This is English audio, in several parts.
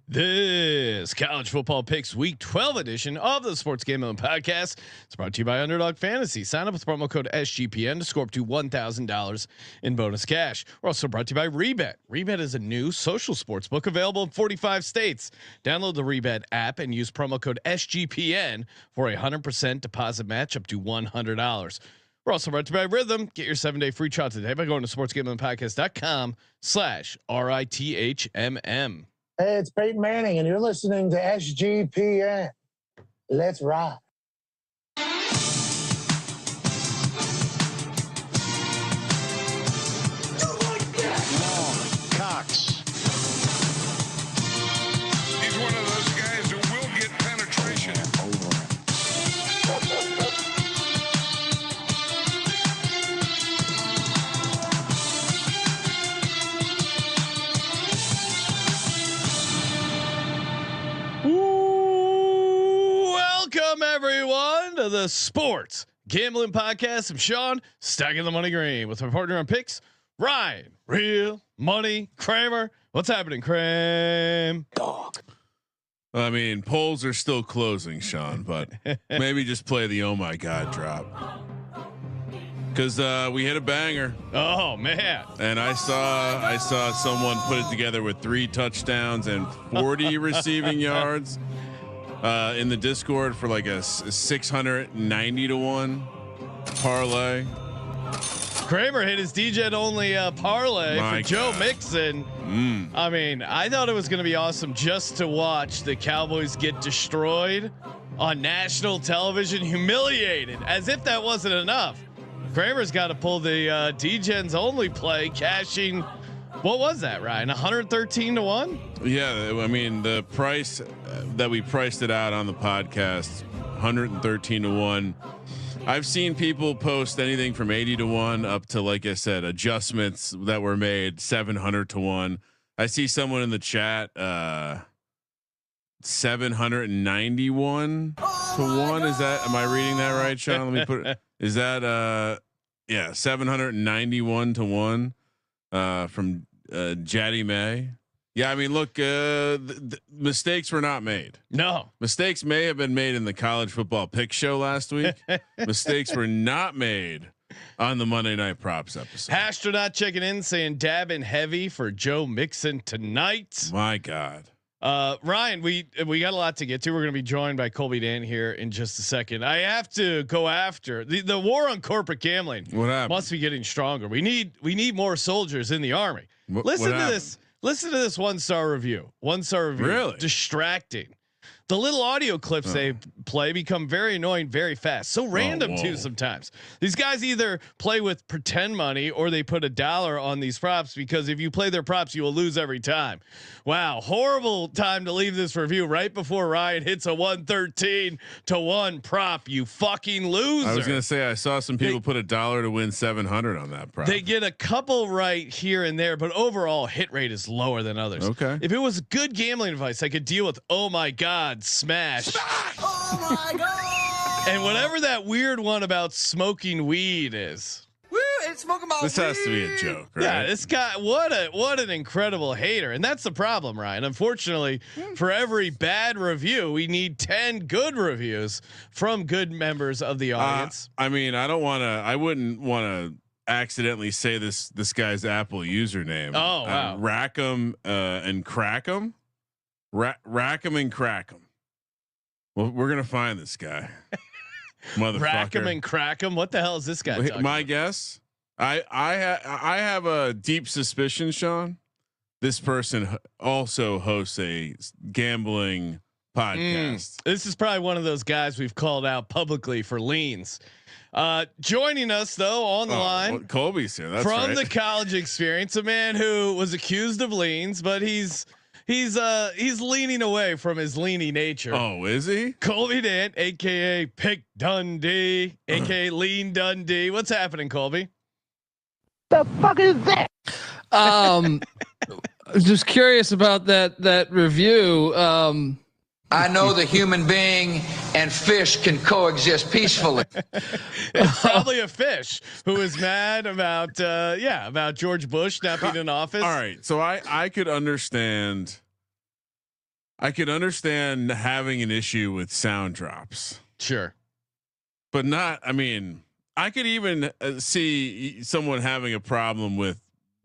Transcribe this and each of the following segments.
This college football picks week 12 edition of the Sports Gambling Podcast. It's brought to you by Underdog Fantasy. Sign up with promo code SGPN to score up to $1,000 in bonus cash. We're also brought to you by Rebet. Rebet is a new social sports book available in 45 states. Download the Rebet app and use promo code SGPN for a 100% deposit match up to $100. We're also brought to you by Rhythm. Get your 7-day free trial today by going to sportsgamblingpodcast.com/RITHMM. Hey, it's Peyton Manning, and you're listening to SGPN. Let's ride. Cox. He's one of those guys who will get penetration. Welcome everyone to the Sports Gambling Podcast. I'm Sean, stacking the money green with my partner on picks, Ryan, Real Money Kramer. What's happening, Kramer? Dog. I mean, polls are still closing, Sean, but maybe just play the "Oh my God" drop because we hit a banger. Oh man! And I saw someone put it together with 3 touchdowns and 40 receiving yards in the Discord for like a 690 to 1 parlay. Kramer hit his DJ only parlay My for Joe God. Mixon. I mean, I thought it was going to be awesome just to watch the Cowboys get destroyed on national television, humiliated, as if that wasn't enough. Kramer's got to pull the DGens only play, cashing. What was that, Ryan? 113 to 1? Yeah, I mean the price that we priced it out on the podcast, 113 to 1. I've seen people post anything from 80 to 1 up to, like I said, adjustments that were made 700 to 1. I see someone in the chat 791 to 1. Is that, am I reading that right, Sean? Let me put it. Is that 791 to 1 from Jaddy May? Yeah, I mean, look, mistakes were not made. No, Mistakes may have been made in the college football pick show last week. Mistakes were not made on the Monday Night Props episode. Astronaut checking in saying dabbing heavy for Joe Mixon tonight. My God. Ryan, we got a lot to get to. We're going to be joined by Colby Dant here in just a second. I have to go after the war on corporate gambling. What happened? Must be getting stronger. We need more soldiers in the army. Listen to this. Listen to this 1-star review. 1-star review. Really Distracting. The little audio clips they play become very annoying very fast. So random too sometimes. These guys either play with pretend money or they put $1 on these props because if you play their props, you will lose every time. Wow, horrible time to leave this review right before Ryan hits a 113 to 1 prop. You fucking loser. I was gonna say I saw some people put $1 to win 700 on that prop. They get a couple right here and there, but overall hit rate is lower than others. Okay. If it was good gambling advice, I could deal with, oh my God, smash. Oh my God. And whatever that weird one about smoking weed is. Woo, it's smoking my This has to be a joke, right? Yeah, this guy, what an incredible hater. And that's the problem, Ryan. Unfortunately, for every bad review, we need 10 good reviews from good members of the audience. I mean, I wouldn't want to accidentally say this guy's Apple username. Oh, wow. Rackham and Crackham. Rackham and Crackham. Well, we're gonna find this guy, motherfucker. Rack him and crack him. What the hell is this guy? My guess, I have a deep suspicion, Sean. This person also hosts a gambling podcast. This is probably one of those guys we've called out publicly for leans. Joining us though on the line, well, Colby's here. That's from right. the college experience, a man who was accused of leans, but he's leaning away from his leany nature. Oh, is he? Colby Dant, aka Pick Dundee, aka Lean Dundee. What's happening, Colby? The fuck is that? Just curious about that review. I know the human being and fish can coexist peacefully. It's probably a fish who is mad about about George Bush not being in office. All right, so I could understand I could understand having an issue with sound drops. Sure. But not, I mean, I could even see someone having a problem with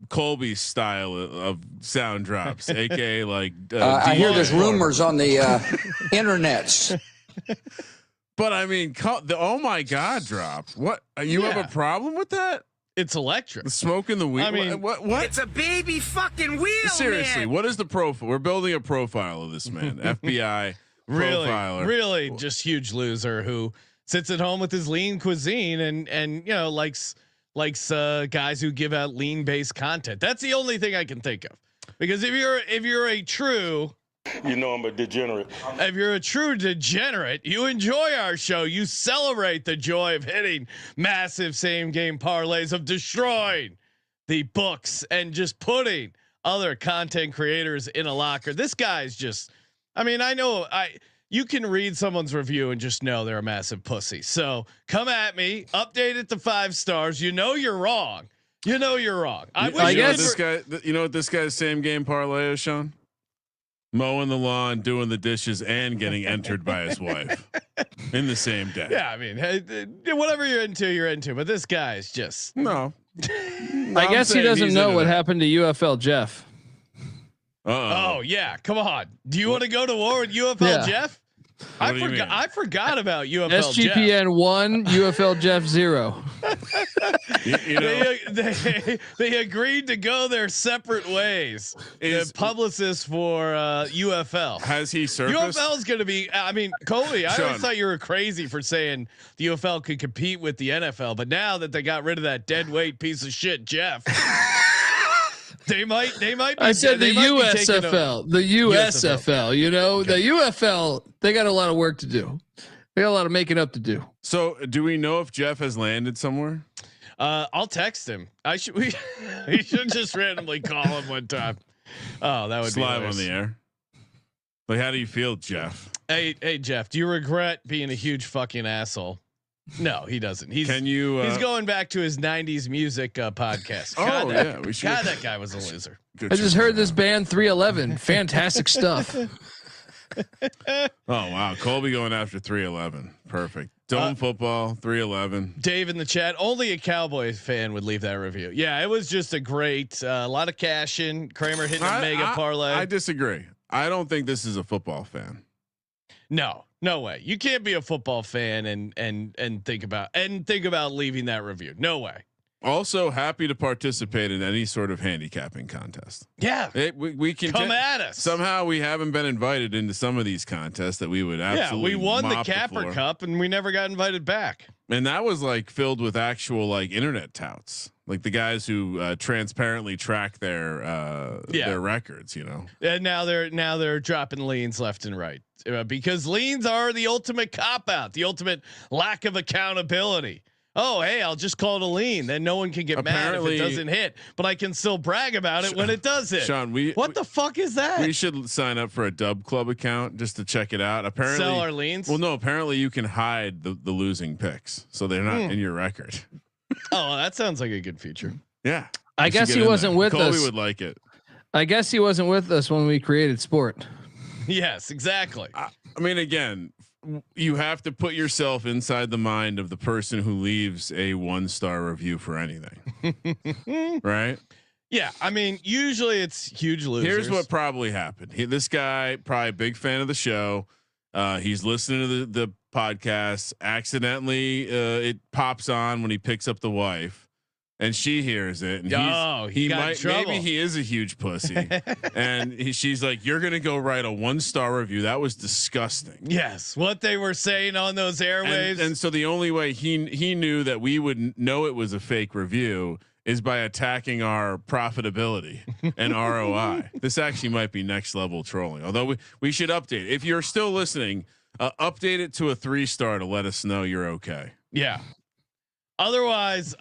Colby's style of sound drops, aka like. I hear there's rumors on the internets. But I mean, the oh my god drop. What you have a problem with that? It's electric. The smoke in the wheel. I mean, what? It's a baby fucking wheel. Seriously, man. what is the profile? We're building a profile of this man, FBI profiler. Really, just huge loser who sits at home with his lean cuisine and you know likes guys who give out lean based content. That's the only thing I can think of. Because if you're a true, you know, I'm a degenerate. If you're a true degenerate, you enjoy our show. You celebrate the joy of hitting massive same game parlays, of destroying the books and just putting other content creators in a locker. This guy's just, I mean, you can read someone's review and just know they're a massive pussy. So come at me, update it to 5 stars. You know you're wrong. You know you're wrong. I guess this guy. You know what this guy's same game parlay is, Sean? Mowing the lawn, doing the dishes, and getting entered by his wife in the same day. Yeah, I mean, whatever you're into. But this guy's just no. I guess he doesn't know what happened to UFL Jeff. Oh yeah, come on. Do you want to go to war with UFL Jeff? I forgot about UFL SGPN Jeff. 1, UFL Jeff 0. You know, they agreed to go their separate ways. The publicist for UFL has he surfaced? UFL is going to be. I mean, Colby, I always thought you were crazy for saying the UFL could compete with the NFL, but now that they got rid of that dead weight piece of shit, Jeff. They might. Be, I said the USFL, the USFL. You know, the UFL. They got a lot of work to do. They got a lot of making up to do. So, do we know if Jeff has landed somewhere? I'll text him. We should just randomly call him one time. Oh, that would be live nice. On the air. Like, how do you feel, Jeff? Hey, Jeff. Do you regret being a huge fucking asshole? No, he doesn't. He's going back to his '90s music podcast. God, we should. God, that guy was a loser. I just heard this band 311. Fantastic stuff. Oh wow, Colby going after 311. Perfect. Dome football 311. Dave in the chat. Only a Cowboys fan would leave that review. Yeah, it was just a great, a lot of cash in. Kramer hitting a mega parlay. I disagree. I don't think this is a football fan. No way. You can't be a football fan and think about leaving that review. No way. Also happy to participate in any sort of handicapping contest. Yeah, we can come at us. Somehow we haven't been invited into some of these contests that we would absolutely. Yeah, we won the Capper Cup and we never got invited back. And that was like filled with actual like internet touts, like the guys who transparently track their records. You know. And now they're dropping leans left and right because leans are the ultimate cop out, the ultimate lack of accountability. Oh, hey, I'll just call it a lean. Then no one can get mad if it doesn't hit, but I can still brag about it when it does hit. Sean, what the fuck is that? We should sign up for a Dub Club account just to check it out. Apparently, sell our leans. Well, no, apparently you can hide the losing picks, so they're not in your record. Oh, that sounds like a good feature. Yeah, I guess he wasn't with us. Colby would like it. I guess he wasn't with us when we created sport. Yes, exactly. I mean, again, you have to put yourself inside the mind of the person who leaves a 1-star review for anything. Right? Yeah. I mean, usually it's huge losers. Here's what probably happened. This guy, probably a big fan of the show. He's listening to the podcast. Accidentally, it pops on when he picks up the wife. And she hears it, and maybe he is a huge pussy, and she's like, "You're gonna go write a 1-star review? That was disgusting." Yes, what they were saying on those airwaves, and so the only way he knew that we would know it was a fake review is by attacking our profitability and ROI. This actually might be next level trolling. Although we should update. If you're still listening, update it to a 3-star to let us know you're okay. Yeah. Otherwise,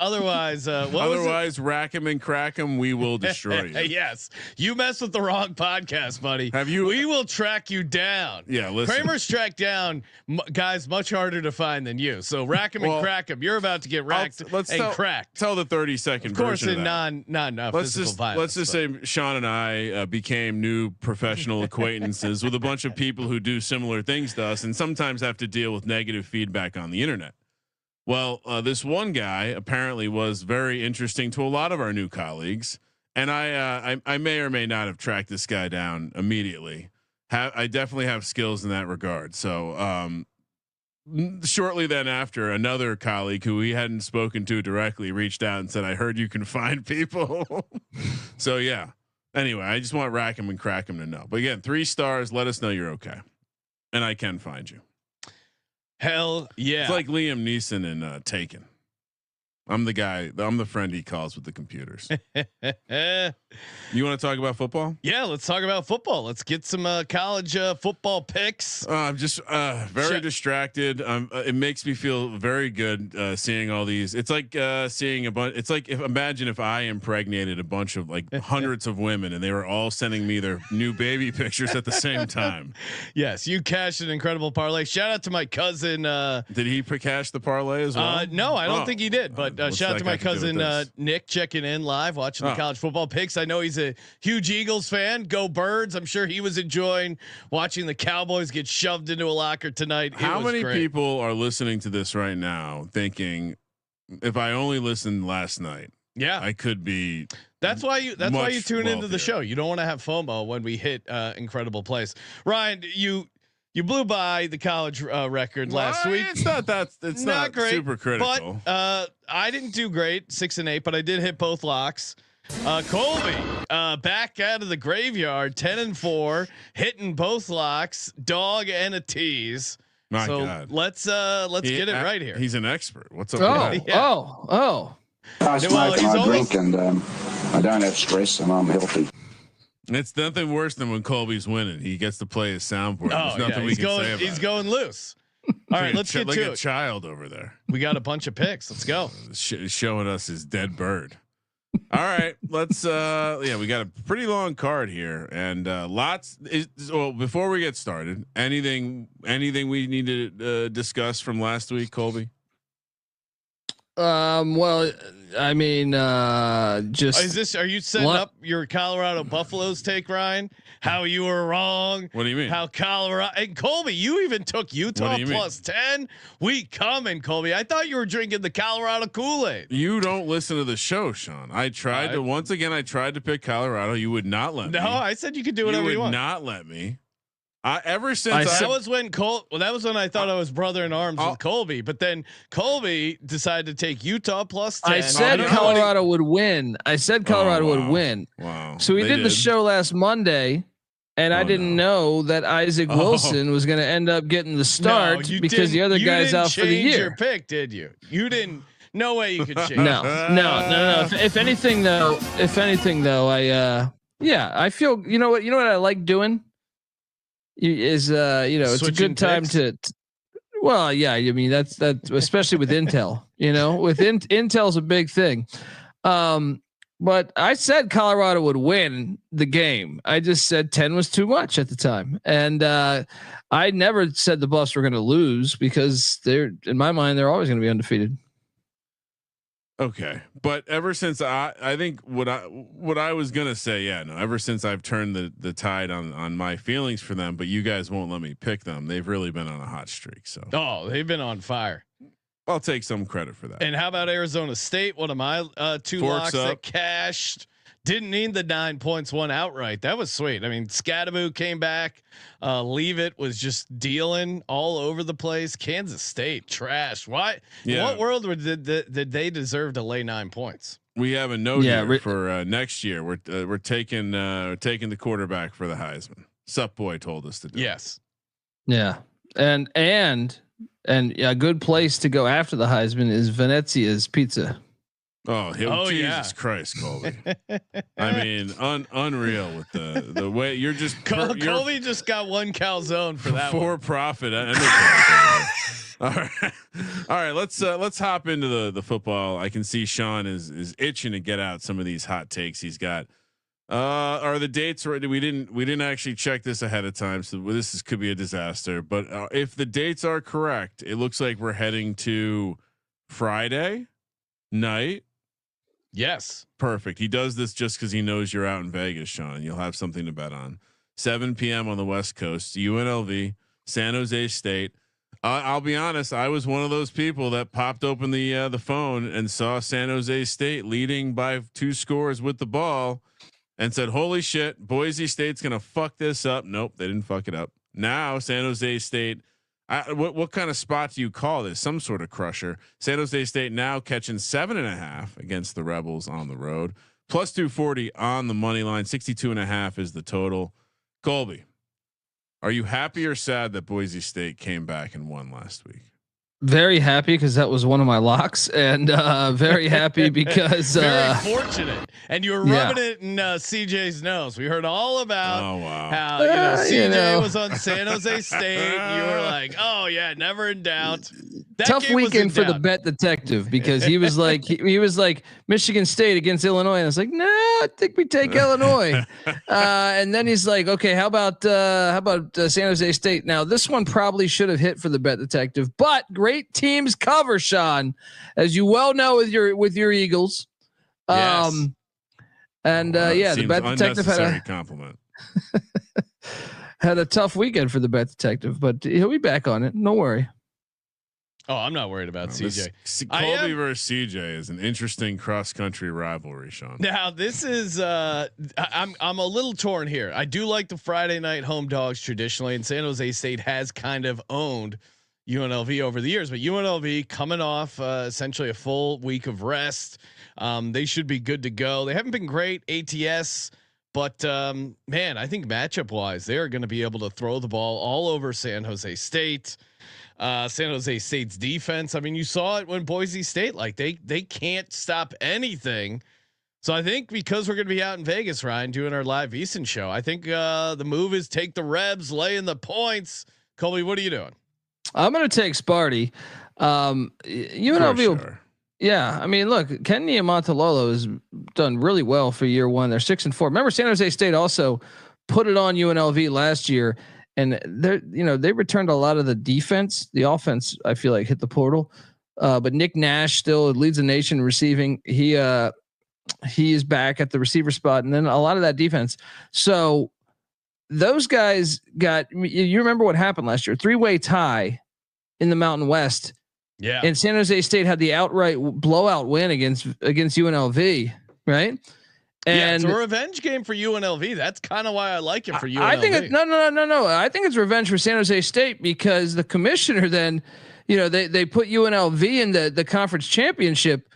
rack him and crack him. We will destroy you. Yes, you mess with the wrong podcast, buddy. Have you? We will track you down. Yeah, listen. Kramer's tracked down guys much harder to find than you. So rack him and crack him. You're about to get racked and cracked. Tell the 30-second of course, version in of that. physical violence. Let's just say Sean and I became new professional acquaintances with a bunch of people who do similar things to us, and sometimes have to deal with negative feedback on the internet. Well, this one guy apparently was very interesting to a lot of our new colleagues, and I may or may not have tracked this guy down immediately. I definitely have skills in that regard. So shortly then after, another colleague who we hadn't spoken to directly reached out and said, "I heard you can find people." So yeah. Anyway, I just want rack him and crack him to know. But again, 3 stars. Let us know you're okay, and I can find you. Hell yeah! It's like Liam Neeson in Taken. I'm the guy. I'm the friend he calls with the computers. You want to talk about football? Yeah, let's talk about football. Let's get some college football picks. I'm just very distracted. It makes me feel very good seeing all these. It's like seeing a bunch. It's like imagine if I impregnated a bunch of like hundreds of women and they were all sending me their new baby pictures at the same time. Yes, you cashed an incredible parlay. Shout out to my cousin. Did he cash the parlay as well? No, I don't think he did. But shout out to my cousin Nick checking in live, watching the college football picks. I know he's a huge Eagles fan. Go Birds! I'm sure he was enjoying watching the Cowboys get shoved into a locker tonight. How many people are listening to this right now thinking, if I only listened last night, I could be. That's why you tune into the show. You don't want to have FOMO when we hit incredible plays. Ryan, you blew by the college record last week. It's not that. It's not great, super critical. But I didn't do great, 6-8, but I did hit both locks. Colby back out of the graveyard, 10-4, hitting both locks, dog and a tease. My God. Let's get it right here. He's an expert. What's up? With that? I smoke and I drink, and I don't have stress, and I'm healthy. It's nothing worse than when Colby's winning. He gets to play his soundboard. There's nothing we can say about He's going loose. All right, let's get like to a child over there. We got a bunch of picks. Let's go. Showing us his dead bird. All right, let's. We got a pretty long card here, and lots. Well, before we get started, anything we need to discuss from last week, Colby? Well, I mean, just are you setting up your Colorado Buffaloes take, Ryan? How you were wrong. What do you mean? How Colorado and Colby, you even took Utah plus 10. We coming, Colby. I thought you were drinking the Colorado Kool-Aid. You don't listen to the show, Sean. I tried to pick Colorado. You would not let me. No, I said you could do whatever you want. Not let me. Ever since that was when I thought I was brother in arms with Colby, but then Colby decided to take Utah plus 10. I said Colorado would win. Would win. Wow. So we did the show last Monday, and I didn't know that Isaac Wilson was going to end up getting the start because the other guy's out for the year. Your pick, did you? You didn't. No way you could change. No. If anything though, I feel. You know what I like doing. Is it's a good time to well, yeah, I mean that's especially with Intel, with Intel's a big thing. But I said Colorado would win the game. I just said 10 was too much at the time. And I never said the Buffs were going to lose because in my mind, they're always going to be undefeated. Okay. But ever since I think what I was going to say, ever since I've turned the tide on my feelings for them, but you guys won't let me pick them. They've really been on a hot streak. So, they've been on fire. I'll take some credit for that. And how about Arizona State? One of my 2 locks that cashed. Didn't need the 9 points, won outright. That was sweet. I mean, Scadaboo came back. Leave It was just dealing all over the place. Kansas State trash. Why? Yeah. In what world did they deserve to lay 9 points? We have a note here for next year. We're taking the quarterback for the Heisman. Sup Boy told us to do. Yes. Yeah, and a good place to go after the Heisman is Venezia's Pizza. Jesus Christ, Colby. I mean, unreal with the way you're just Colby just got one calzone for that for profit. All right. Let's hop into the football. I can see Sean is itching to get out some of these hot takes he's got. Are the dates ready? We didn't actually check this ahead of time, so could be a disaster. But if the dates are correct, it looks like we're heading to Friday night. Yes. Perfect. He does this just because he knows you're out in Vegas, Sean. You'll have something to bet on. 7 p.m. on the West Coast, UNLV, San Jose State. I'll be honest. I was one of those people that popped open the phone and saw San Jose State leading by 2 scores with the ball and said, holy shit, Boise State's going to fuck this up. Nope. They didn't fuck it up. Now San Jose State, what kind of spot do you call this? Some sort of crusher. San Jose State now catching 7.5 against the Rebels on the road, plus 240 on the money line. 62.5 is the total. Colby, are you happy or sad that Boise State came back and won last week? Very happy because that was one of my locks, and very happy because very fortunate. And you were rubbing it in CJ's nose. We heard all about how CJ was on San Jose State. And you were like, "Oh yeah, never in doubt." Tough weekend for the bet detective because he was like he was like Michigan State against Illinois, and I was like, "No, I think we take Illinois." And then he's like, "Okay, how about San Jose State?" Now this one probably should have hit for the bet detective, but great teams cover, Sean, as you well know with your Eagles. Yes. The bet detective had a compliment. had a tough weekend for the bet detective, but he'll be back on it. Don't worry. Oh, I'm not worried about CJ. Colby versus CJ is an interesting cross country rivalry, Sean. Now this is I'm a little torn here. I do like the Friday night home dogs traditionally, and San Jose State has kind of owned UNLV over the years, but UNLV coming off essentially a full week of rest. They should be good to go. They haven't been great ATS, but man, I think matchup wise, they are going to be able to throw the ball all over San Jose State. San Jose State's defense. I mean, you saw it when Boise State, like they can't stop anything. So I think because we're going to be out in Vegas, Ryan, doing our live Easton show, I think the move is take the Rebs, lay in the points. Colby, what are you doing? I'm going to take Sparty. UNLV. Yeah. I mean, look, Ken Niumatalolo has done really well for year one. They're 6-4. Remember, San Jose State also put it on UNLV last year. And they returned a lot of the defense. The offense, I feel like, hit the portal. But Nick Nash still leads the nation receiving. He is back at the receiver spot, and then a lot of that defense. So those guys got. You remember what happened last year? 3-way tie in the Mountain West. Yeah. And San Jose State had the outright blowout win against UNLV, right? And it's a revenge game for UNLV. That's kind of why I like it for UNLV. I think no. I think it's revenge for San Jose State because the commissioner then, they put UNLV in the conference championship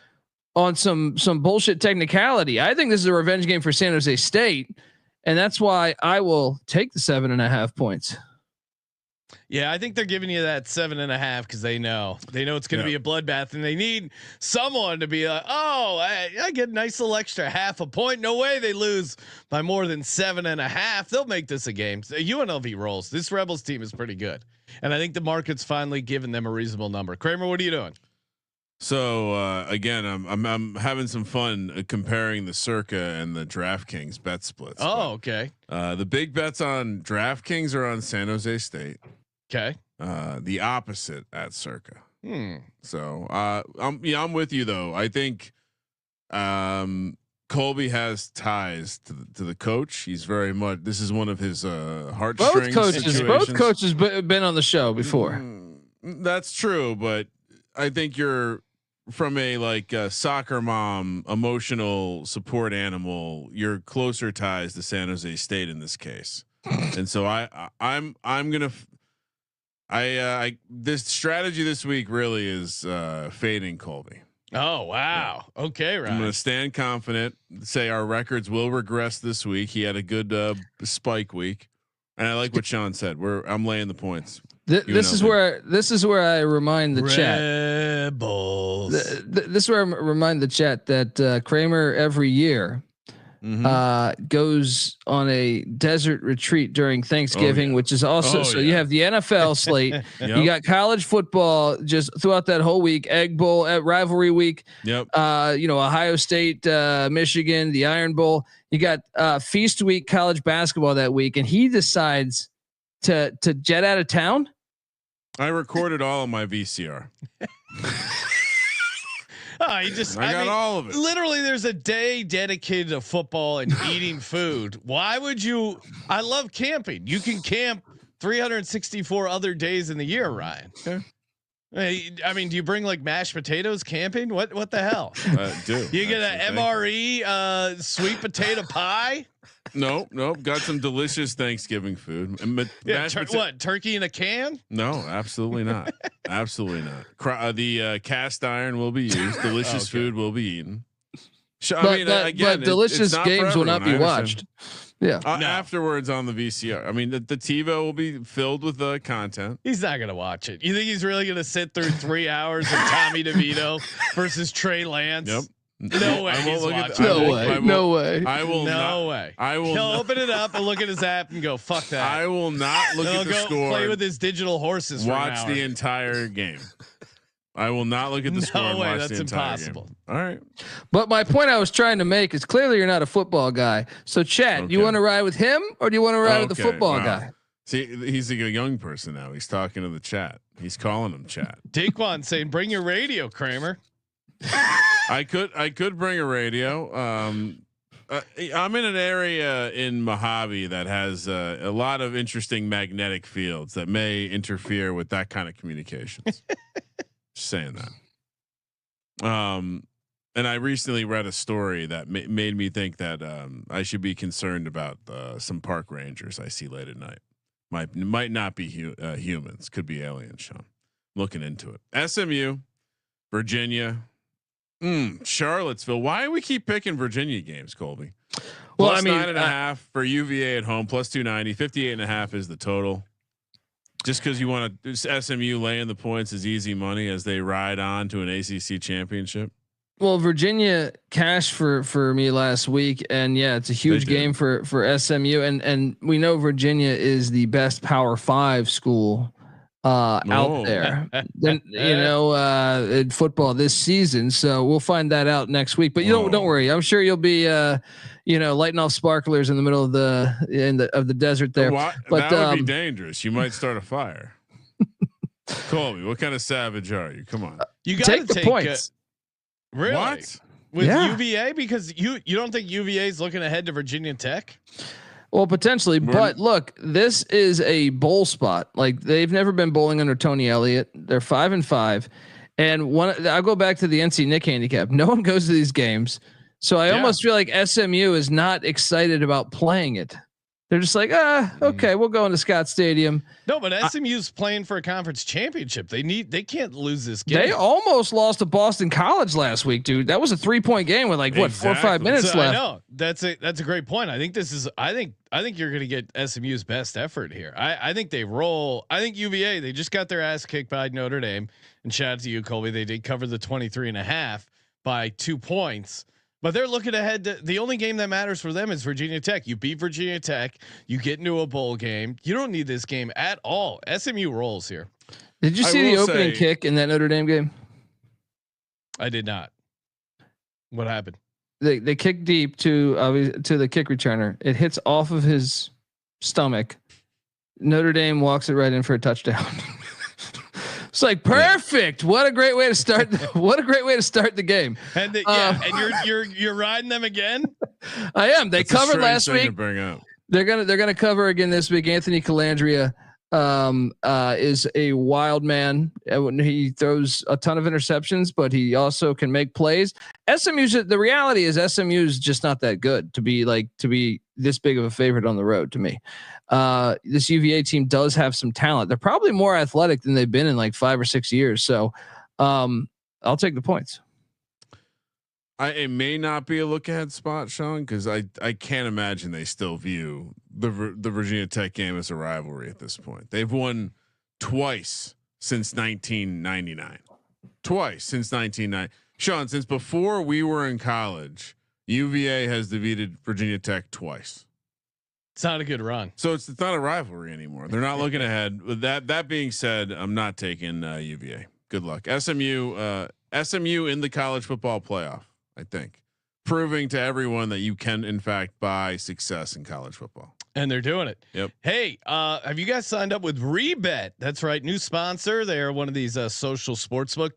on some bullshit technicality. I think this is a revenge game for San Jose State, and that's why I will take the 7.5 points. Yeah, I think they're giving you that 7.5 because they know it's going to be a bloodbath, and they need someone to be like, oh, I get a nice little extra half a point. No way they lose by more than 7.5. They'll make this a game. UNLV rolls. This Rebels team is pretty good, and I think the market's finally given them a reasonable number. Kramer, what are you doing? So again, I'm having some fun comparing the Circa and the DraftKings bet splits. Oh, okay. The big bets on DraftKings are on San Jose State. Okay. The opposite at Circa. So I'm with you though. I think Colby has ties to the coach. He's very much. This is one of his heartstrings. Both coaches been on the show before. That's true, but I think you're from a soccer mom emotional support animal. You're closer ties to San Jose State in this case, and so I'm gonna. This strategy this week really is fading Colby. Oh wow. Yeah. Okay, right. I'm going to stand confident. Say our records will regress this week. He had a good spike week, And I like what Sean said. I'm laying the points. This is where I remind the Rebels. chat. This is where I remind the chat that Kramer every year goes on a desert retreat during Thanksgiving, which is also you have the NFL slate. Yep. You got college football just throughout that whole week, Egg Bowl at Rivalry Week. Yep. Ohio State, Michigan, the Iron Bowl. You got Feast Week, college basketball that week, and he decides to jet out of town. I recorded all of my VCR. I got all of it. Literally, there's a day dedicated to football and eating food. Why would you? I love camping. You can camp 364 other days in the year, Ryan. Okay. I mean, do you bring like mashed potatoes camping? What the hell? Do you get an MRE sweet potato pie? Nope. Got some delicious Thanksgiving food. What? Turkey in a can? No, absolutely not. Absolutely not. The cast iron will be used. Delicious food will be eaten. But delicious games will not be watched. Yeah. Afterwards on the VCR. I mean, the TiVo will be filled with the content. He's not going to watch it. You think he's really going to sit through 3 hours of Tommy DeVito versus Trey Lance? Yep. No way. No way. I will. No way. I will. He'll open it up and look at his app and go, "Fuck that." I will not look at the score. Play with his digital horses. Watch the entire game. I will not look at the score. No and way. watch That's the entire impossible. Game. All right. But my point I was trying to make is clearly you're not a football guy. So, Chad, you want to ride with him or do you want to ride with the football guy? See, he's a young person now. He's talking to the chat. He's calling him chat. Daquan saying, "Bring your radio, Kramer." I could bring a radio. I'm in an area in Mojave that has a lot of interesting magnetic fields that may interfere with that kind of communications. Just saying that. And I recently read a story that made me think that I should be concerned about some park rangers I see late at night. Might not be humans, could be aliens. Sean, looking into it. SMU, Virginia. Charlottesville. Why do we keep picking Virginia games, Colby? Well, plus 9.5 for UVA at home, plus 290, 58.5 is the total. Just because you want to SMU laying the points is easy money as they ride on to an ACC championship. Well, Virginia cashed for me last week, and yeah, it's a huge game for SMU, and we know Virginia is the best Power 5 school out there, in football this season. So we'll find that out next week. But don't worry. I'm sure you'll be, lighting off sparklers in the middle of the desert there. But that would be dangerous. You might start a fire. Colby, what kind of savage are you? Come on. You got to take points. Really? What? With UVA? Because you don't think UVA is looking ahead to Virginia Tech? Well, potentially, but look, this is a bowl spot. Like they've never been bowling under Tony Elliott. They're 5-5, and I'll go back to the NC Nick handicap. No one goes to these games, so I almost feel like SMU is not excited about playing it. They're just like, okay, we'll go into Scott Stadium. No, but SMU's playing for a conference championship. They can't lose this game. They almost lost to Boston College last week, dude. That was a 3-point game with 4 or 5 minutes left. I know that's a great point. I think you're going to get SMU's best effort here. I think they roll. I think UVA, they just got their ass kicked by Notre Dame, and shout out to you, Colby. They did cover the 23.5 by 2 points. But they're looking ahead to the only game that matters for them is Virginia Tech. You beat Virginia Tech, you get into a bowl game. You don't need this game at all. SMU rolls here. Did you see the opening kick in that Notre Dame game? I did not. What happened? They kick deep to the kick returner. It hits off of his stomach. Notre Dame walks it right in for a touchdown. It's like perfect. What a great way to start. What a great way to start the game. And and you're riding them again. I am. They covered last week. They're gonna cover again this week. Anthony Calandria is a wild man. He throws a ton of interceptions, but he also can make plays. The reality is SMU is just not that good to be this big of a favorite on the road to me. This UVA team does have some talent. They're probably more athletic than they've been in 5 or 6 years. So I'll take the points. It may not be a look ahead spot, Sean, because I can't imagine they still view the Virginia Tech game as a rivalry at this point. They've won twice since 1999. Twice since 1990. Sean, since before we were in college, UVA has defeated Virginia Tech twice. It's not a good run. So it's not a rivalry anymore. They're not looking ahead. With that being said, I'm not taking UVA. Good luck. SMU in the college football playoff, I think, proving to everyone that you can in fact buy success in college football. And they're doing it. Yep. Hey, have you guys signed up with Rebet? That's right. New sponsor. They are one of these social sportsbook,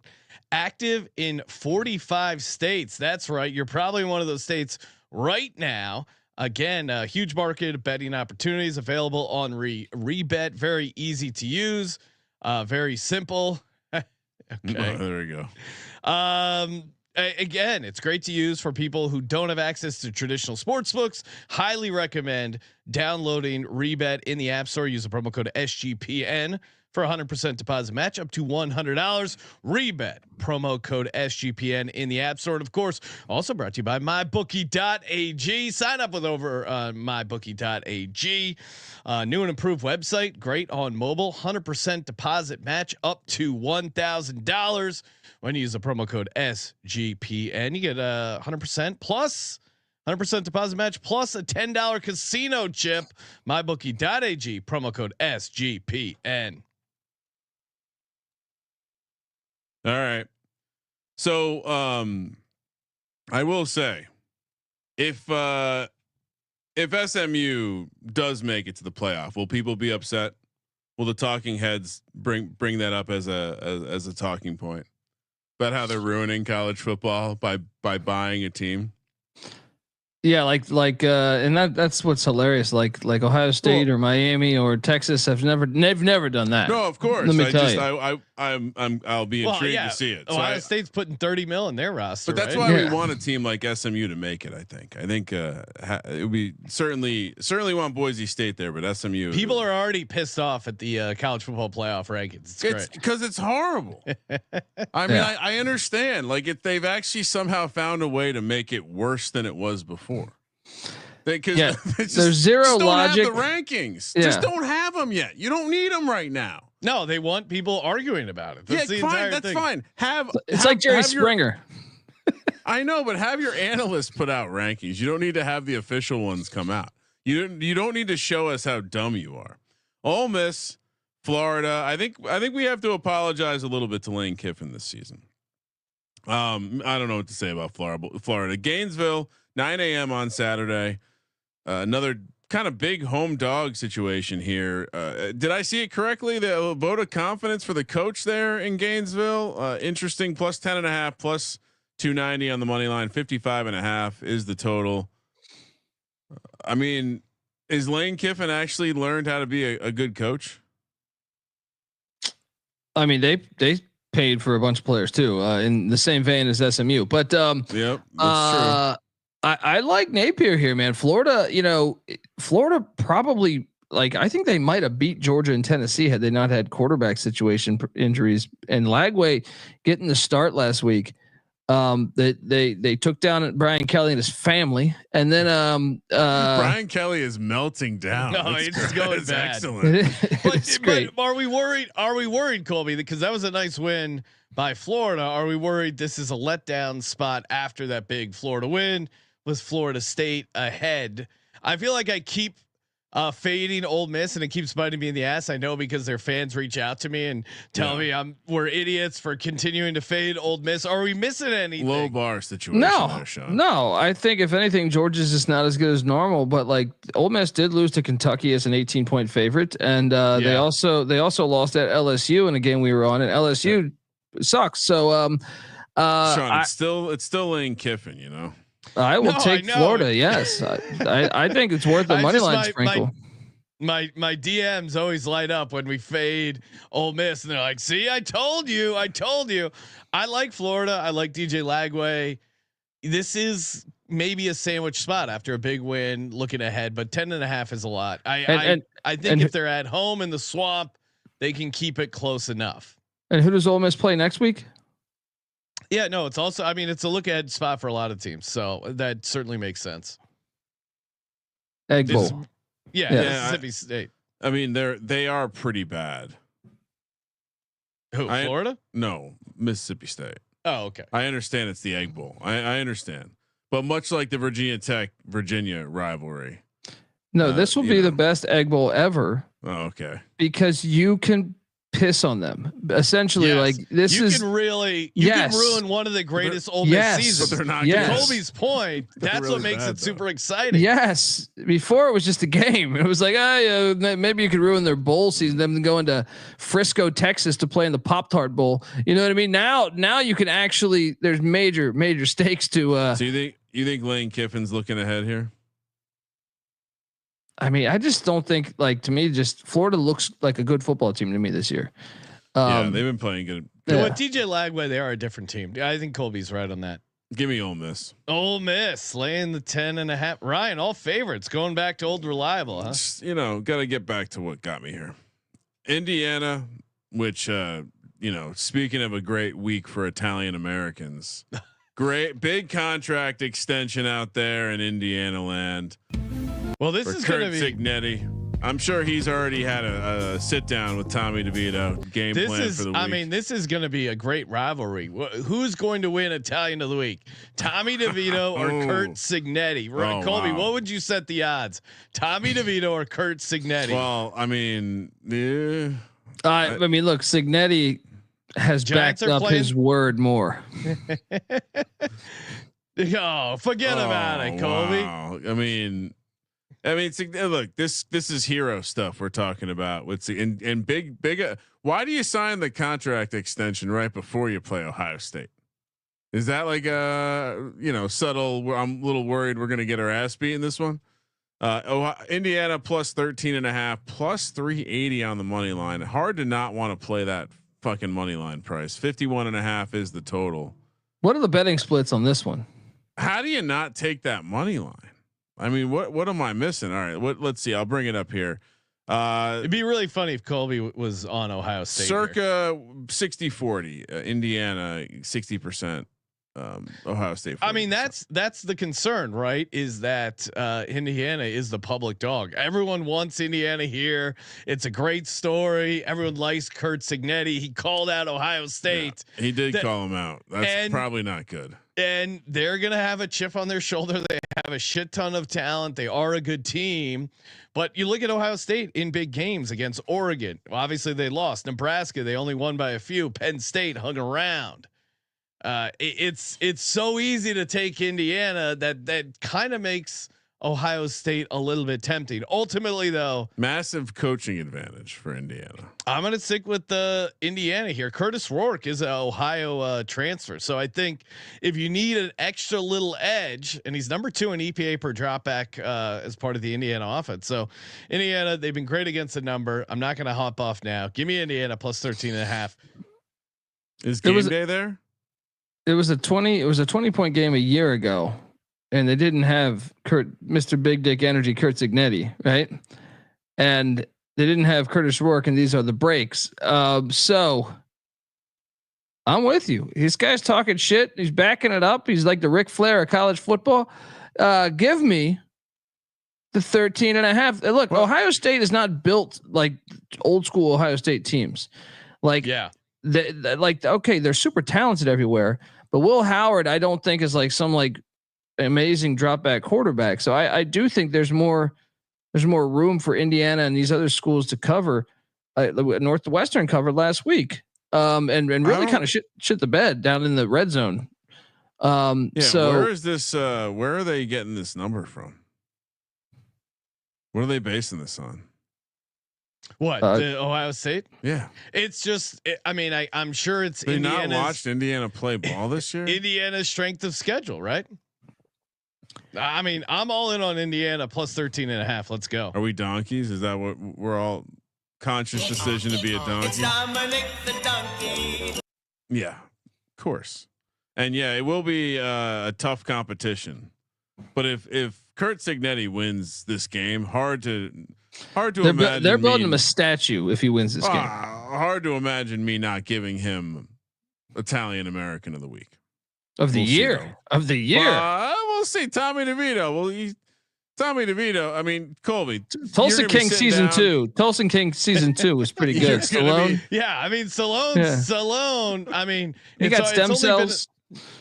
active in 45 states. That's right. You're probably in one of those states right now. Again, a huge market of betting opportunities available on Rebet. Very easy to use. Very simple. Okay. Oh, there we go. Again, it's great to use for people who don't have access to traditional sports books. Highly recommend downloading Rebet in the App Store. Use the promo code SGPN for 100% deposit match up to $100. Rebet, promo code SGPN in the App Store. And of course, also brought to you by mybookie.ag. Sign up with over mybookie.ag. New and improved website, great on mobile. 100% deposit match up to $1,000 when you use the promo code SGPN. You get 100% plus 100% deposit match plus a $10 casino chip. Mybookie.ag, promo code SGPN. All right. So I will say if SMU does make it to the playoff, will people be upset? Will the talking heads bring that up as a talking point about how they're ruining college football by buying a team? Yeah, and that's what's hilarious. Like Ohio State or Miami or Texas they've never done that. No, of course. Let me tell you. I'll be intrigued to see it. So Ohio State's putting 30 mil in their roster, but that's right? why we want a team like SMU to make it. I think it would be certainly want Boise State there, but SMU. People are already pissed off at the college football playoff rankings. It's great because it's horrible. I mean, I understand. Like if they've actually somehow found a way to make it worse than it was before. Because there's zero logic. Have the rankings just don't have them yet. You don't need them right now. No, they want people arguing about it. That's fine. That's thing. Fine. It's like Jerry Springer. I know, but have your analysts put out rankings. You don't need to have the official ones come out. You don't need to show us how dumb you are. Ole Miss, Florida. I think we have to apologize a little bit to Lane Kiffin this season. I don't know what to say about Florida. Gainesville, 9 a.m. on Saturday. Another kind of big home dog situation here. Did I see it correctly? The vote of confidence for the coach there in Gainesville. Interesting. Plus 10.5, plus 290 on the money line. 55.5 is the total. I mean, is Lane Kiffin actually learned how to be a good coach? I mean, they paid for a bunch of players too, in the same vein as SMU. But yep, that's true. I like Napier here, man. Florida probably I think they might have beat Georgia and Tennessee had they not had quarterback situation injuries. And Lagway getting the start last week. They took down Brian Kelly and his family, and then Brian Kelly is melting down. No, it's going bad. Excellent. But are we worried? Are we worried, Colby? Because that was a nice win by Florida. Are we worried this is a letdown spot after that big Florida win? Was Florida State ahead? I feel like I keep fading Ole Miss, and it keeps biting me in the ass. I know because their fans reach out to me and tell me we're idiots for continuing to fade Ole Miss. Are we missing anything? Low bar situation. No. I think if anything, Georgia's just not as good as normal. But Ole Miss did lose to Kentucky as an 18-point favorite, and they also lost at LSU in a game we were on. And LSU sucks. So, Sean, it's still Lane Kiffin, you know. I will take Florida. Yes, I think it's worth the money line sprinkle. My DMs always light up when we fade Ole Miss, and they're like, "See, I told you." I like Florida. I like DJ Lagway. This is maybe a sandwich spot after a big win. Looking ahead, but 10.5 is a lot. I think if they're at home in the swamp, they can keep it close enough. And who does Ole Miss play next week? Yeah, no, it's also. I mean, it's a look ahead spot for a lot of teams, so that certainly makes sense. Egg Bowl. Mississippi State. I mean, they are pretty bad. Who? Florida? No, Mississippi State. Oh, okay. I understand it's the Egg Bowl. I understand, but much like the Virginia Tech Virginia rivalry. No, this will be the best Egg Bowl ever. Oh, okay. Because you can piss on them. Essentially, like this you is can really can ruin one of the greatest Ole Miss seasons. But they're not. To Colby's point, that's really what makes bad, it super exciting. Yes. Before it was just a game. It was like, maybe you could ruin their bowl season. Them going to Frisco, Texas to play in the Pop-Tart Bowl. You know what I mean? Now you can actually. There's major stakes to. So you think Lane Kiffin's looking ahead here? I mean, I just don't think to me, just Florida looks like a good football team to me this year. Yeah, they've been playing good. With TJ Lagway, they are a different team. I think Colby's right on that. Give me Ole Miss. Ole Miss laying the 10.5. Ryan, all favorites going back to old reliable, huh? Just, got to get back to what got me here. Indiana, which, speaking of a great week for Italian Americans, great big contract extension out there in Indiana land. Well, this is going to be Signetti. I'm sure he's already had a sit down with Tommy DeVito game plan for the week. I mean, this is going to be a great rivalry. Who's going to win Italian of the week? Tommy DeVito or Kurt Signetti? Right, Colby, what would you set the odds? Tommy DeVito or Kurt Signetti? Well, I mean, I mean, look, Signetti has backed up his word more. Forget about it, Colby. Wow. I mean, look, this is hero stuff we're talking about. With and big. Why do you sign the contract extension right before you play Ohio State? Is that like subtle? I'm a little worried we're going to get our ass beat in this one. Indiana plus 13.5, plus 380 on the money line. Hard to not want to play that fucking money line price. 51.5 is the total. What are the betting splits on this one? How do you not take that money line? I mean, what am I missing? All right, let's see. I'll bring it up here. It'd be really funny if Colby was on Ohio State. Circa 60-40, Indiana 60%, Ohio State 40%. I mean, that's the concern, right? Is that Indiana is the public dog. Everyone wants Indiana here. It's a great story. Everyone likes Kurt Signetti. He called out Ohio State. Yeah, he did call him out. That's probably not good. And they're going to have a chip on their shoulder. They have a shit ton of talent. They are a good team. But you look at Ohio State in big games against Oregon. Well, obviously they lost. Nebraska, they only won by a few. Penn State hung around. It's so easy to take Indiana that kind of makes Ohio State a little bit tempting. Ultimately, though, massive coaching advantage for Indiana. I'm going to stick with the Indiana here. Curtis Rourke is an Ohio transfer, so I think if you need an extra little edge, and he's number 2 in EPA per dropback as part of the Indiana offense. So Indiana, they've been great against the number. I'm not going to hop off now. Give me Indiana plus 13.5. Is game day there? It was a 20-point game a year ago. And they didn't have Mr. Big Dick Energy, Kurt Signetti, right? And they didn't have Curtis Rourke, and these are the breaks. So I'm with you. This guy's talking shit. He's backing it up. He's like the Ric Flair of college football. Give me the 13.5. Look, Ohio State is not built like old school Ohio State teams. Okay, they're super talented everywhere, but Will Howard, I don't think is like some amazing drop back quarterback. So I do think there's more room for Indiana and these other schools to cover. Northwestern covered last week. And really kind of shit the bed down in the red zone. So where is this, where are they getting this number from? What are they basing this on? What, the Ohio State? Yeah, it's just. I'm sure it's. They not watched Indiana play ball this year. Indiana's strength of schedule, right? I mean, I'm all in on Indiana plus 13.5. Let's go. Are we donkeys? Is that what we're all conscious decision to be a donkey? It's Dominic the donkey. Yeah, of course. And yeah, it will be a tough competition. But if Kurt Signetti wins this game, hard to imagine. They're building him a statue if he wins this game. Hard to imagine me not giving him Italian American of the week. of the year. We'll see. Tommy DeVito. Tommy DeVito. I mean, Colby. Tulsa King season 2. Tulsa King season 2 was pretty good. Stallone. I mean, Stallone. I mean, he got stem cells.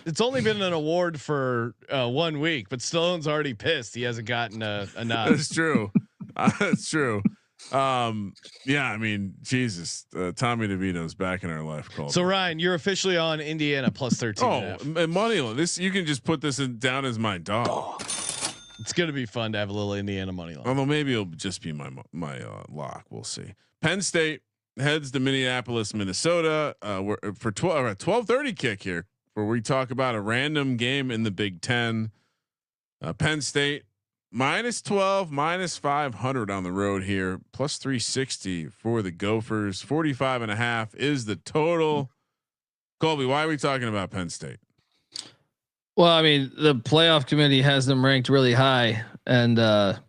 It's only been an award for 1 week, but Stallone's already pissed. He hasn't gotten a nod. That's true. That's true. Yeah, I mean, Jesus, Tommy DeVito's back in our life. Colby. So Ryan, you're officially on Indiana plus 13. And money line. This you can just put this down as my dog. It's gonna be fun to have a little Indiana money line. Although maybe it'll just be my lock. We'll see. Penn State heads to Minneapolis, Minnesota. We're for 12:30 kick here, where we talk about a random game in the Big Ten. Penn State -12, -500 on the road here, plus 360 for the Gophers. 45.5 is the total. Colby, why are we talking about Penn State? Well, I mean, the playoff committee has them ranked really high, and I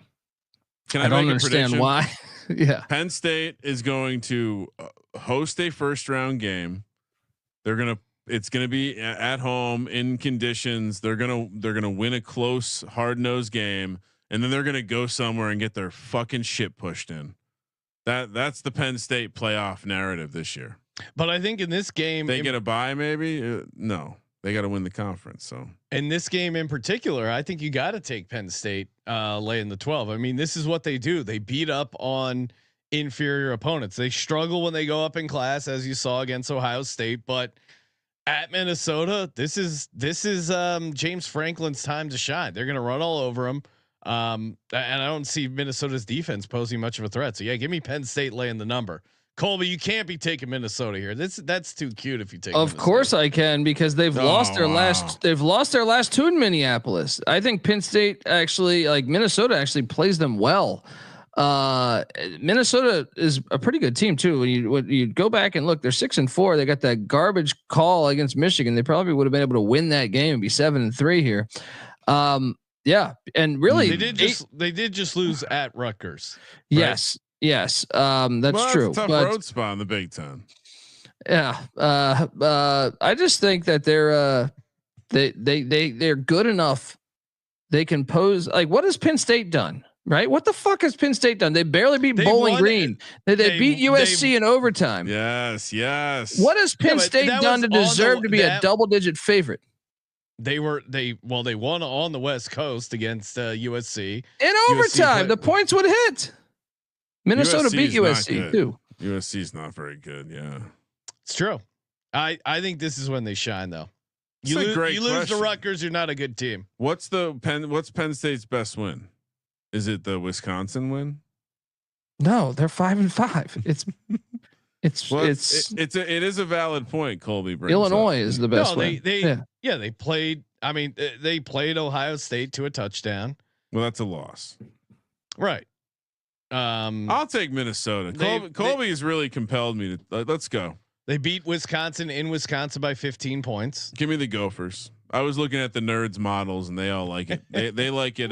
don't understand why. Yeah, Penn State is going to host a first round game. It's gonna be at home in conditions. They're gonna win a close, hard nosed game, and then they're gonna go somewhere and get their fucking shit pushed in. That's the Penn State playoff narrative this year. But I think in this game, they get a bye. Maybe no. They got to win the conference. So in this game in particular, I think you got to take Penn State laying the 12. I mean, this is what they do. They beat up on inferior opponents. They struggle when they go up in class, as you saw against Ohio State. But at Minnesota, this is James Franklin's time to shine. They're going to run all over them. And I don't see Minnesota's defense posing much of a threat. So yeah, give me Penn State laying the number. Colby, you can't be taking Minnesota here. That's too cute if you take. Of course I can, because they've lost their last. They've lost their last 2 in Minneapolis. I think Penn State actually, like Minnesota, actually plays them well. Minnesota is a pretty good team too. When you go back and look, they're 6-4. They got that garbage call against Michigan. They probably would have been able to win that game and be 7-3 here. Yeah, and really, they did just lose at Rutgers. Right? Yes, that's true. It's a tough road spot in the Big Ten. Yeah, I just think that they're good enough. They can pose. Like, what has Penn State done? Right? What the fuck has Penn State done? They barely beat Bowling Green. They beat USC in overtime. Yes. What has Penn State done to deserve to be a double-digit favorite? They won on the West Coast against USC in overtime. The points would hit. Minnesota beat USC too. USC's not very good. Yeah, it's true. I think this is when they shine, though. You lose to Rutgers, you're not a good team. What's Penn State's best win? Is it the Wisconsin win? No, they're 5-5. It is a valid point. Colby brings Illinois up. Is the best win. They played. I mean, they played Ohio State to a touchdown. Well, that's a loss, right? I'll take Minnesota. Colby has really compelled me to. Let's go. They beat Wisconsin in Wisconsin by 15 points. Give me the Gophers. I was looking at the nerds models and they all like it. They like it.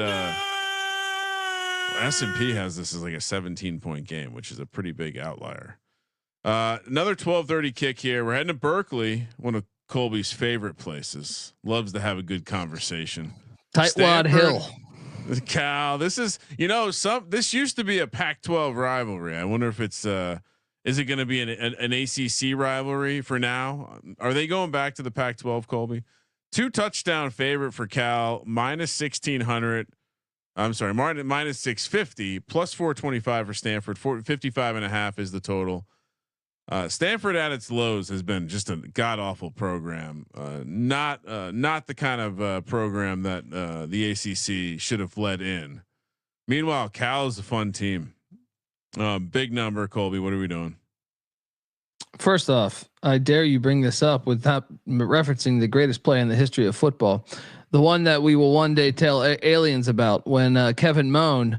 S&P has this as like a 17-point game, which is a pretty big outlier. Another 12:30 kick here. We're heading to Berkeley, one of Colby's favorite places. Loves to have a good conversation. Tightwad Hill. Cal, this is, this used to be a Pac-12 rivalry. I wonder if it's is it going to be an ACC rivalry for now? Are they going back to the Pac-12, Colby? 2 touchdown favorite for Cal, -1600. I'm sorry, -650, plus 425 for Stanford. 55.5 is the total. Stanford at its lows has been just a god awful program. Not the kind of program that the ACC should have led in. Meanwhile, Cal is a fun team. Big number, Colby. What are we doing? First off, I dare you bring this up without referencing the greatest play in the history of football. The one that we will one day tell aliens about, when Kevin Moan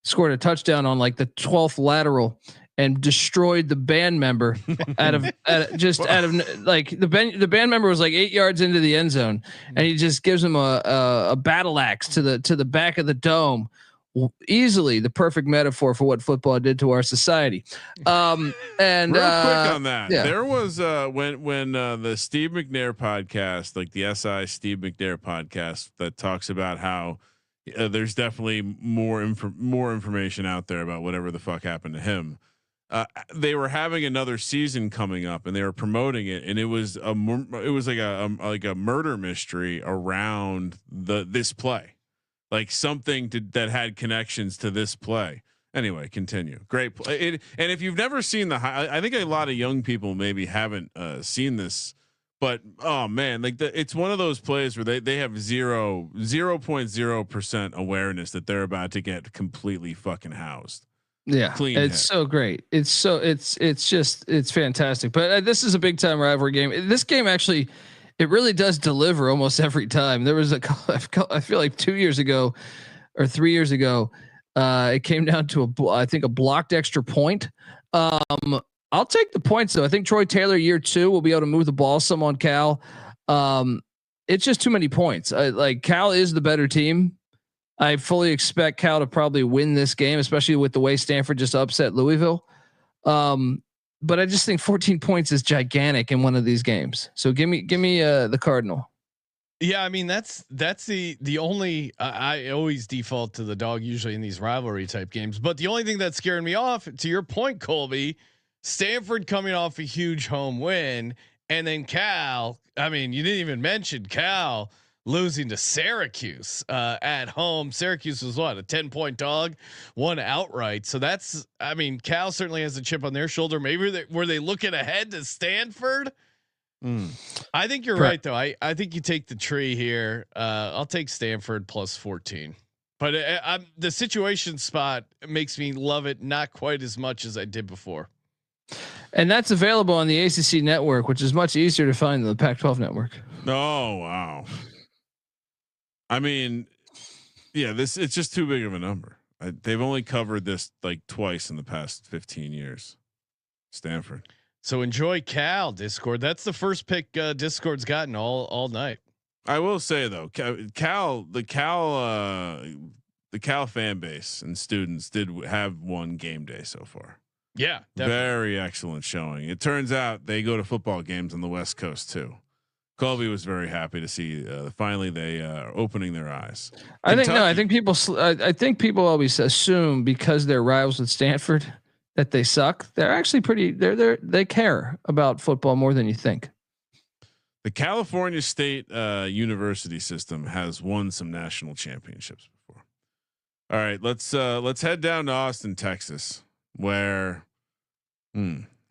scored a touchdown on like the 12th lateral and destroyed the band member out of like the band member was like 8 yards into the end zone, and he just gives him a battle axe to the back of the dome easily the perfect metaphor for what football did to our society. And real quick on that, yeah. there was when the Steve McNair podcast, like the SI Steve McNair podcast, that talks about how there's definitely more information out there about whatever the fuck happened to him. They were having another season coming up, and they were promoting it, and it was like a murder mystery around this play, like something that had connections to this play. Anyway, continue. Great play. And if you've never seen I think a lot of young people maybe haven't seen this, but oh man, like it's one of those plays where they have 0.0% awareness that they're about to get completely fucking housed. Yeah, clean it's hit. so great. It's fantastic. But this is a big time rivalry game. This game actually, it really does deliver almost every time. There was I feel like 2 years ago or 3 years ago, it came down to I think a blocked extra point. I'll take the points though. I think Troy Taylor year 2 will be able to move the ball some on Cal. It's just too many points. Like Cal is the better team. I fully expect Cal to probably win this game, especially with the way Stanford just upset Louisville. But I just think 14 points is gigantic in one of these games. So give me the Cardinal. Yeah, I mean that's the only I always default to the dog usually in these rivalry type games. But the only thing that's scaring me off, to your point, Colby, Stanford coming off a huge home win, and then Cal. I mean, you didn't even mention Cal losing to Syracuse at home. Syracuse was what, a 10-point dog, won outright. So that's, I mean, Cal certainly has a chip on their shoulder. Maybe were they looking ahead to Stanford? I think you're right though. I think you take the tree here. I'll take Stanford plus 14. But the situation spot makes me love it not quite as much as I did before. And that's available on the ACC network, which is much easier to find than the Pac-12 network. Oh wow. I mean, yeah, it's just too big of a number. They've only covered this like twice in the past 15 years. Stanford. So enjoy Cal, Discord. That's the first pick Discord's gotten all night. I will say though, the Cal fan base and students did have one game day so far. Yeah, definitely. Very excellent showing. It turns out they go to football games on the West Coast too. Colby was very happy to see finally they are opening their eyes. I think people always assume because they're rivals with Stanford that they suck. They're actually they care about football more than you think. The California State University system has won some national championships before. All right, let's head down to Austin, Texas, where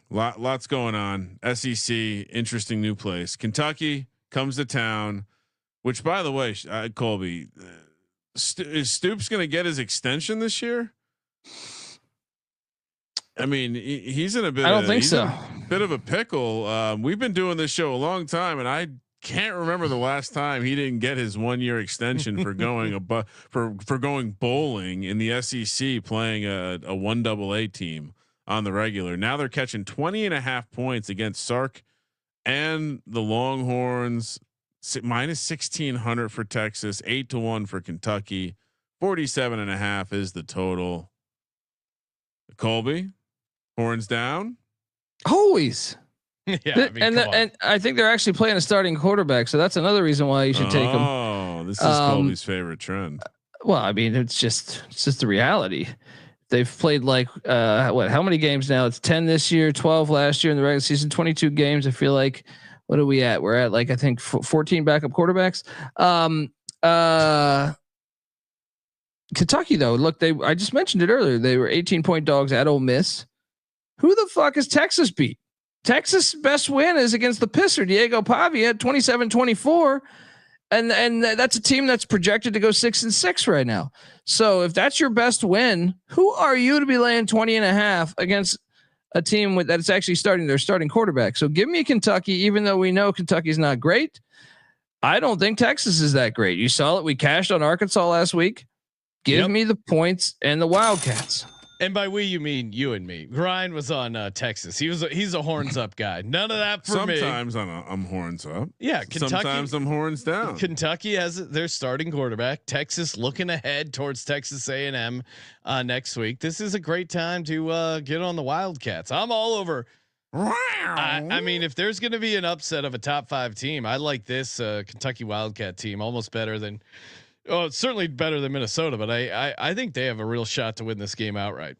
lots going on. SEC, interesting new place. Kentucky comes to town, which by the way, Colby, is Stoops going to get his extension this year? I mean, he's in a bit. I don't think so. Bit of a pickle. We've been doing this show a long time, and I can't remember the last time he didn't get his 1-year extension for going for going bowling in the SEC, playing a 1AA team on the regular. Now they're catching 20.5 points against Sark and the Longhorns. Minus 1,600 for Texas, 8-1 for Kentucky, 47.5 is the total. Colby, horns down. Always. Yeah, and I think they're actually playing a starting quarterback, so that's another reason why you should take them. Oh, this is Colby's favorite trend. Well, I mean, it's just the reality. They've played like how many games now? It's 10 this year, 12 last year in the regular season, 22 games. I feel like, what are we at? We're at like, I think 14 backup quarterbacks. Kentucky though, look, I just mentioned it earlier. They were 18-point dogs at Ole Miss. Who the fuck is Texas beat? Texas' best win is against the pisser Diego Pavia, 27-24. And that's a team that's projected to go 6-6 right now. So if that's your best win, who are you to be laying 20.5 against a team that's actually starting their starting quarterback? So give me Kentucky, even though we know Kentucky's not great. I don't think Texas is that great. You saw it. We cashed on Arkansas last week. Give me the points and the Wildcats. And by we, you mean you and me. Ryan was on Texas. He's a horns up guy. None of that for me. Sometimes I'm horns up. Yeah, Kentucky. Sometimes I'm horns down. Kentucky has their starting quarterback. Texas looking ahead towards Texas A&M next week. This is a great time to get on the Wildcats. I'm all over. I mean, if there's going to be an upset of a top 5 team, I like this Kentucky Wildcat team almost better than. Oh, it's certainly better than Minnesota, but I think they have a real shot to win this game outright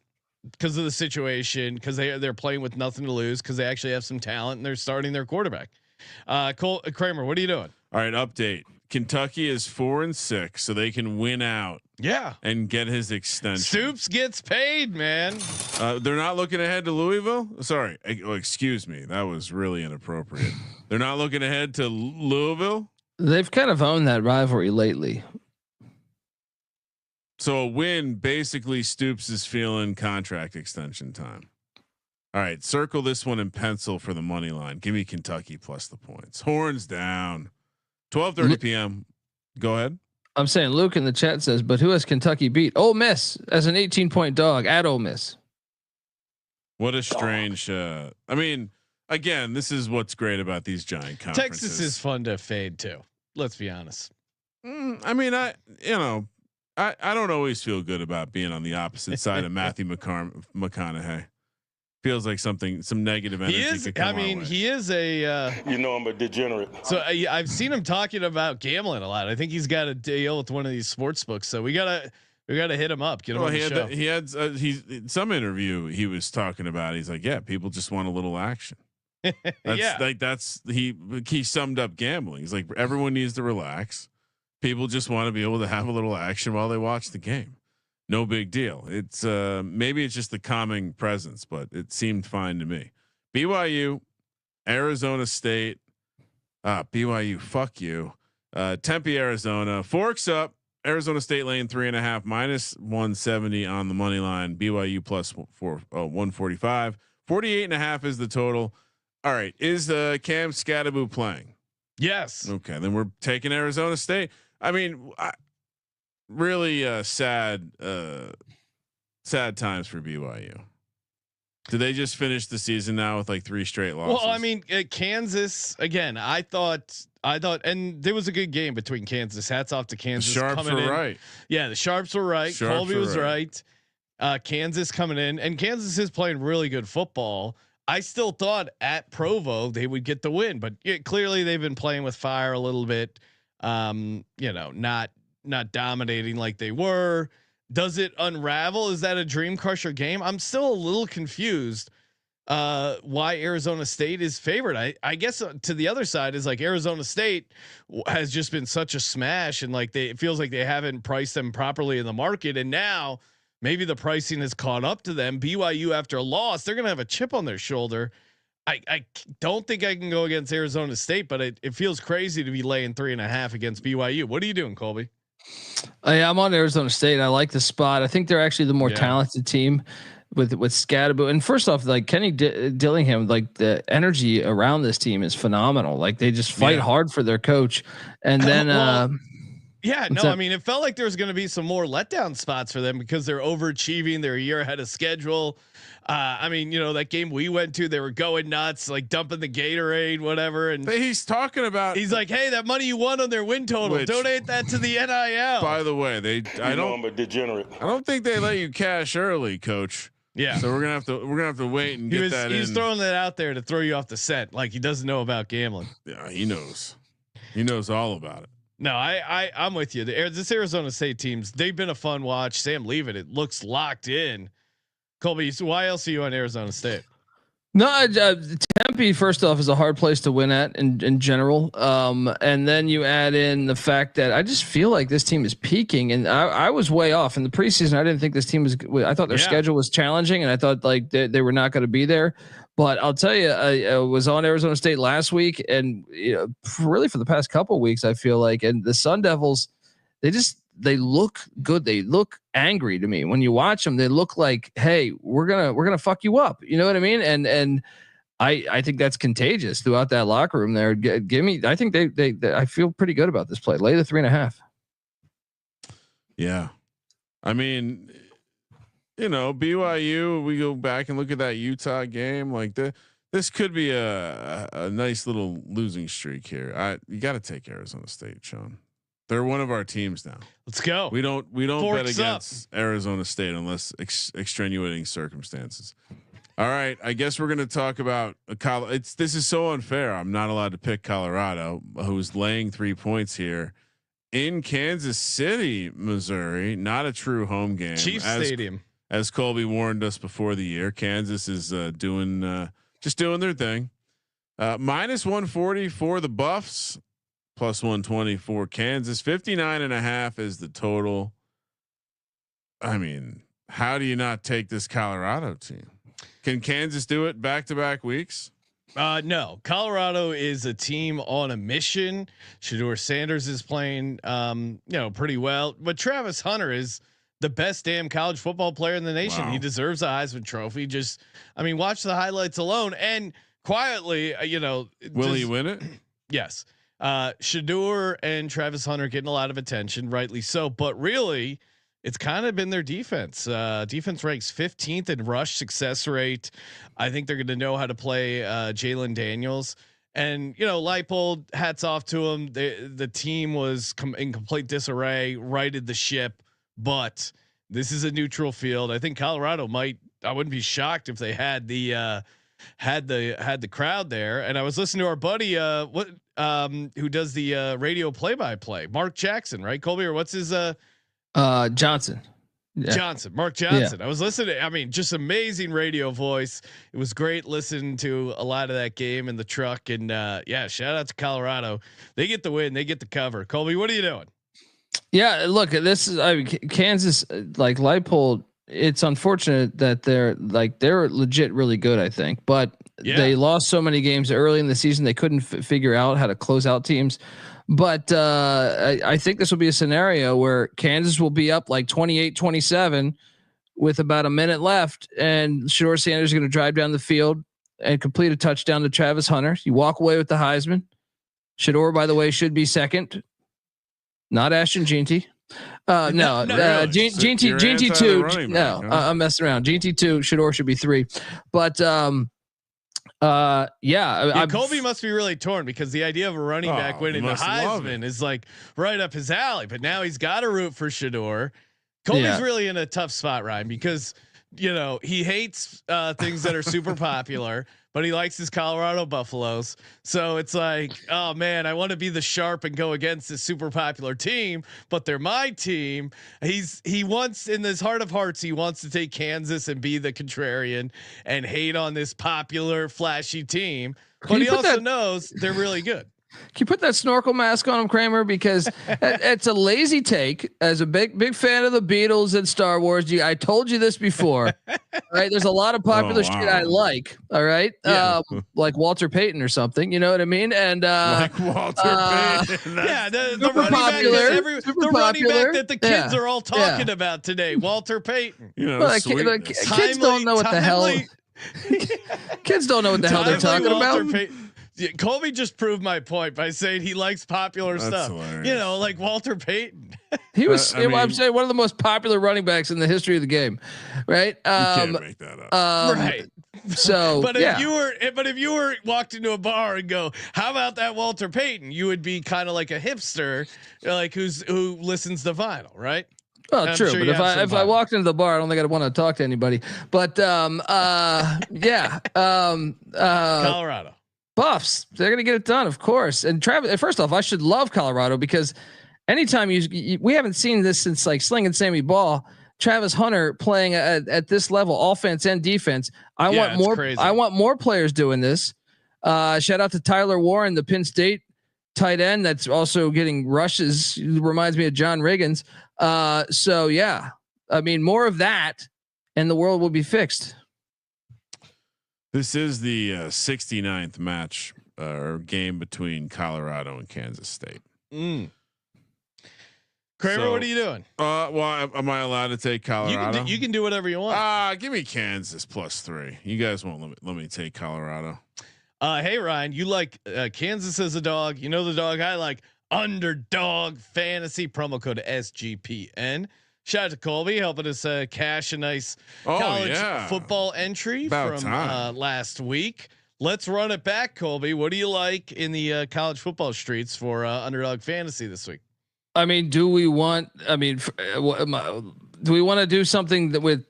because of the situation, because they're playing with nothing to lose, because they actually have some talent and they're starting their quarterback. Cole Kramer, what are you doing? All right, update. Kentucky is 4-6, so they can win out. Yeah, and get his extension. Stoops gets paid, man. They're not looking ahead to Louisville. Sorry, excuse me, that was really inappropriate. They're not looking ahead to Louisville. They've kind of owned that rivalry lately. So a win, basically Stoops is feeling contract extension time. All right, circle this one in pencil for the money line. Give me Kentucky plus the points. Horns down. 12:30 p.m. Go ahead. I'm saying Luke in the chat says, but who has Kentucky beat? Ole Miss as an 18-point dog at Ole Miss. What a strange. I mean, again, this is what's great about these giant conferences. Texas is fun to fade too. Let's be honest. I mean, I don't always feel good about being on the opposite side of Matthew McConaughey. Feels like some negative energy. He is. Could come I mean, our way. he is a. You know I'm a degenerate. So I've seen him talking about gambling a lot. I think he's got a deal with one of these sports books. So we gotta hit him up. Get him on the show. He had some interview he was talking about. He's like, yeah, people just want a little action. He summed up gambling. He's like, everyone needs to relax. People just want to be able to have a little action while they watch the game. No big deal. It's maybe it's just the calming presence, but it seemed fine to me. BYU, Arizona State, BYU, fuck you. Tempe, Arizona, forks up. Arizona State laying 3.5 minus 170 on the money line. BYU plus 145. 48.5 is the total. All right. Is Cam Scattaboo playing? Yes. Okay. Then we're taking Arizona State. I mean, really sad times for BYU. Do they just finish the season now with like 3 straight losses? Well, I mean, Kansas again. I thought, and there was a good game between Kansas. Hats off to Kansas. The Sharps were right. Yeah, the Sharps were right. Colby was right. Kansas coming in, and Kansas is playing really good football. I still thought at Provo they would get the win, but clearly they've been playing with fire a little bit. Not dominating like they were. Does it unravel? Is that a dream crusher game? I'm still a little confused why Arizona State is favored. I guess to the other side is like Arizona State has just been such a smash, and like it feels like they haven't priced them properly in the market, and now maybe the pricing has caught up to them. BYU after a loss, they're gonna have a chip on their shoulder. I don't think I can go against Arizona State, but it feels crazy to be laying 3.5 against BYU. What are you doing, Colby? I'm on Arizona State. I like the spot. I think they're actually the more talented team with Scattaboo. And first off, like Kenny Dillingham, like the energy around this team is phenomenal. Like they just fight hard for their coach. And then, I mean, it felt like there was going to be some more letdown spots for them because they're overachieving. They're a year ahead of schedule. I mean, that game we went to, they were going nuts, like dumping the Gatorade, whatever. And he's talking about, he's like, hey, that money you won on their win total, donate that to the NIL. By the way, I'm a degenerate. I don't think they let you cash early, coach. Yeah. So we're gonna have to wait and get that in. He's throwing that out there to throw you off the scent. Like he doesn't know about gambling. Yeah, he knows. He knows all about it. No, I'm with you. This Arizona State teams, they've been a fun watch. Sam Leavitt, it looks locked in. Colby, so why else are you on Arizona State? No, Tempe first off is a hard place to win at in general. And then you add in the fact that I just feel like this team is peaking, and I was way off in the preseason. I didn't think this team was. I thought their schedule was challenging, and I thought like they were not going to be there. But I'll tell you, I was on Arizona State last week, and really for the past couple of weeks, I feel like, and the Sun Devils, they look good. They look angry to me. When you watch them, they look like, hey, we're gonna fuck you up. You know what I mean? And I think that's contagious throughout that locker room there. Give me. I think they I feel pretty good about this play. Lay the 3.5. Yeah, I mean, you know, BYU, we go back and look at that Utah game. Like this could be a nice little losing streak here. You got to take Arizona State, Sean. They're one of our teams now. Let's go. We don't Forks bet against Arizona State unless extenuating circumstances. All right, I guess we're going to talk about this is so unfair. I'm not allowed to pick Colorado, who's laying 3 points here in Kansas City, Missouri. Not a true home game. Chiefs Stadium. As Colby warned us before the year, Kansas is doing their thing. -140 for the Buffs, +120 for Kansas. 59.5 is the total. I mean, how do you not take this Colorado team? Can Kansas do it back-to-back weeks? No, Colorado is a team on a mission. Shedeur Sanders is playing, pretty well, but Travis Hunter is the best damn college football player in the nation. Wow. He deserves a Heisman Trophy. Watch the highlights alone. And quietly, will he win it? Yes. Shedeur and Travis Hunter getting a lot of attention, rightly so, but really, it's kind of been their defense. Defense ranks 15th in rush success rate. I think they're going to know how to play Jalen Daniels. And Leipold, hats off to him. The team was in complete disarray, righted the ship. But this is a neutral field. I think Colorado might. I wouldn't be shocked if they had the crowd there. And I was listening to our buddy, who does the radio play-by-play, Mark Jackson, right, Colby, or what's his Johnson. Yeah. Mark Johnson. Yeah. I was listening. I mean, just amazing radio voice. It was great listening to a lot of that game in the truck. And shout out to Colorado. They get the win. They get the cover. Colby, what are you doing? Yeah, look, this is Kansas. Like Leipold, it's unfortunate that they're legit really good. I think, but they lost so many games early in the season they couldn't figure out how to close out teams. But I think this will be a scenario where Kansas will be up like 28-27 with about a minute left, and Shedeur Sanders is going to drive down the field and complete a touchdown to Travis Hunter. You walk away with the Heisman. Shedeur, by the way, should be second, not Ashton Jeanty. Jeanty 2. No, I'm messing around. Jeanty 2. Shedeur should be 3. But Colby must be really torn because the idea of a running back winning the Heisman is like right up his alley. But now he's got to root for Shedeur. Colby's really in a tough spot, Ryan, because he hates things that are super popular, but he likes his Colorado Buffaloes. So it's like, oh man, I want to be the sharp and go against this super popular team, but they're my team. He wants, in his heart of hearts, he wants to take Kansas and be the contrarian and hate on this popular, flashy team. But he also knows they're really good. Can you put that snorkel mask on him, Kramer? Because it's a lazy take. As a big fan of the Beatles and Star Wars, I told you this before. Right? There's a lot of popular shit I like. All right, like Walter Payton or something. You know what I mean? And like Walter Payton. The running back running back that the kids are all talking about today, Walter Payton. Kids don't know what the hell. Kids don't know what the hell they're talking about. Colby just proved my point by saying he likes popular stuff. Hilarious. Like Walter Payton. He was, I'm saying, one of the most popular running backs in the history of the game, right? You can't make that up. Right. So, but if you were walked into a bar and go, "How about that Walter Payton?" You would be kind of like a hipster, like who listens to vinyl, right? Well, true, but if I walked into the bar, I don't think I'd want to talk to anybody. But Colorado. Buffs, they're going to get it done, of course. And Travis, first off, I should love Colorado because anytime we haven't seen this since like Slinging Sammy Ball, Travis Hunter playing at this level, offense and defense. I want more. Crazy. I want more players doing this. Shout out to Tyler Warren, the Penn State tight end that's also getting rushes. Reminds me of John Riggins. I mean, more of that, and the world will be fixed. This is the 69th match or game between Colorado and Kansas State. Kramer, what are you doing? Am I allowed to take Colorado? You can do whatever you want. Give me Kansas +3. You guys won't let me take Colorado. Hey Ryan, you like Kansas as a dog? You know the dog I like. Underdog Fantasy, promo code SGPN. Shout out to Colby helping us cash a nice college football entry from last week. Let's run it back, Colby. What do you like in the college football streets for Underdog Fantasy this week? I mean, do we want to do something that with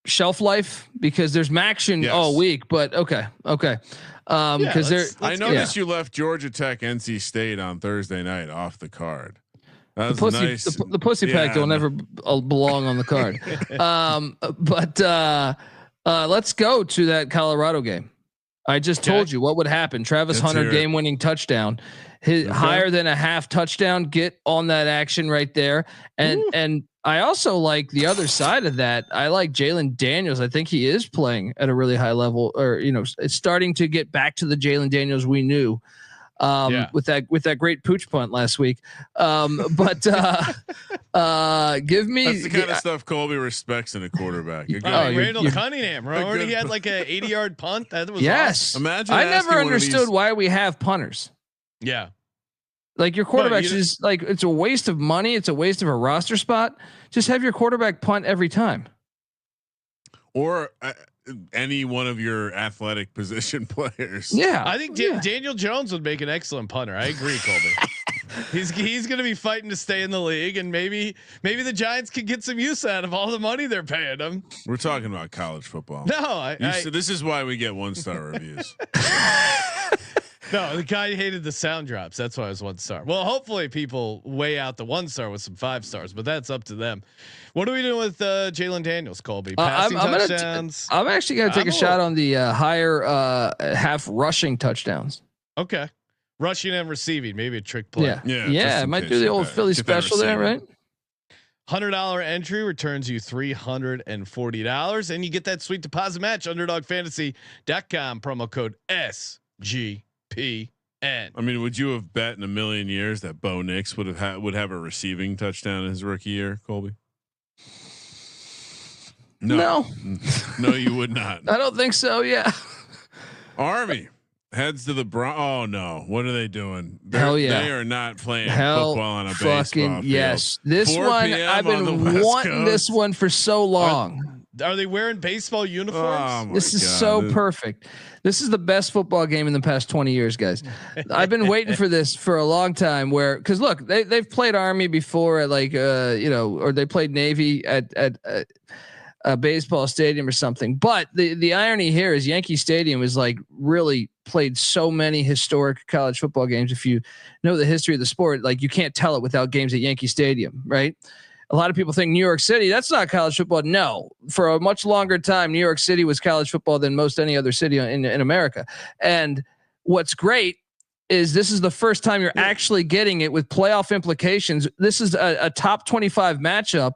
shelf life, because there's Maction all week, but okay. Cause I noticed you left Georgia Tech, NC State on Thursday night off the card. That was nice. The pussy pack will never belong on the card. Let's go to that Colorado game. I just told you what would happen. Travis Hunter game-winning touchdown, higher than a half touchdown. Get on that action right there. And I also like the other side of that. I like Jalen Daniels. I think he is playing at a really high level, or it's starting to get back to the Jalen Daniels we knew. With that great pooch punt last week. Give me that's the kind of stuff Colby respects in a quarterback. Randall Cunningham, remember he had like a 80-yard punt. That was awesome. Imagine. I never understood why we have punters. Yeah. Like your quarterback is like, it's a waste of money. It's a waste of a roster spot. Just have your quarterback punt every time. Or any one of your athletic position players. Yeah. I think Daniel Jones would make an excellent punter. I agree, Colby. He's going to be fighting to stay in the league, and maybe the Giants could get some use out of all the money they're paying him. We're talking about college football. No, this is why we get 1-star reviews. No, the guy hated the sound drops. That's why it was 1 star. Well, hopefully people weigh out the 1 star with some 5 stars, but that's up to them. What are we doing with Jalen Daniels, Colby? Passing touchdowns. I'm actually going to take a shot on the higher half rushing touchdowns. Okay. Rushing and receiving, maybe a trick play. Yeah. I might do the old Philly special there, right? $100 entry returns you $340, and you get that sweet deposit match. UnderdogFantasy.com, promo code SGPN. I mean, would you have bet in a million years that Bo Nix would have a receiving touchdown in his rookie year, Colby? No, you would not. I don't think so. Yeah. Army heads to the Oh no! What are they doing? Hell yeah! They are not playing football on a baseball field. Yes, this one I've been wanting this one for so long. Are they wearing baseball uniforms? This is so perfect. This is the best football game in the past 20 years, guys. I've been waiting for this for a long time. Because look, they've played Army before at or they played Navy at a baseball stadium or something. But the irony here is Yankee Stadium is like really played so many historic college football games. If you know the history of the sport, like you can't tell it without games at Yankee Stadium, right? A lot of people think New York City, that's not college football. No, for a much longer time, New York City was college football than most any other city in America. And what's great is this is the first time you're actually getting it with playoff implications. This is a top 25 matchup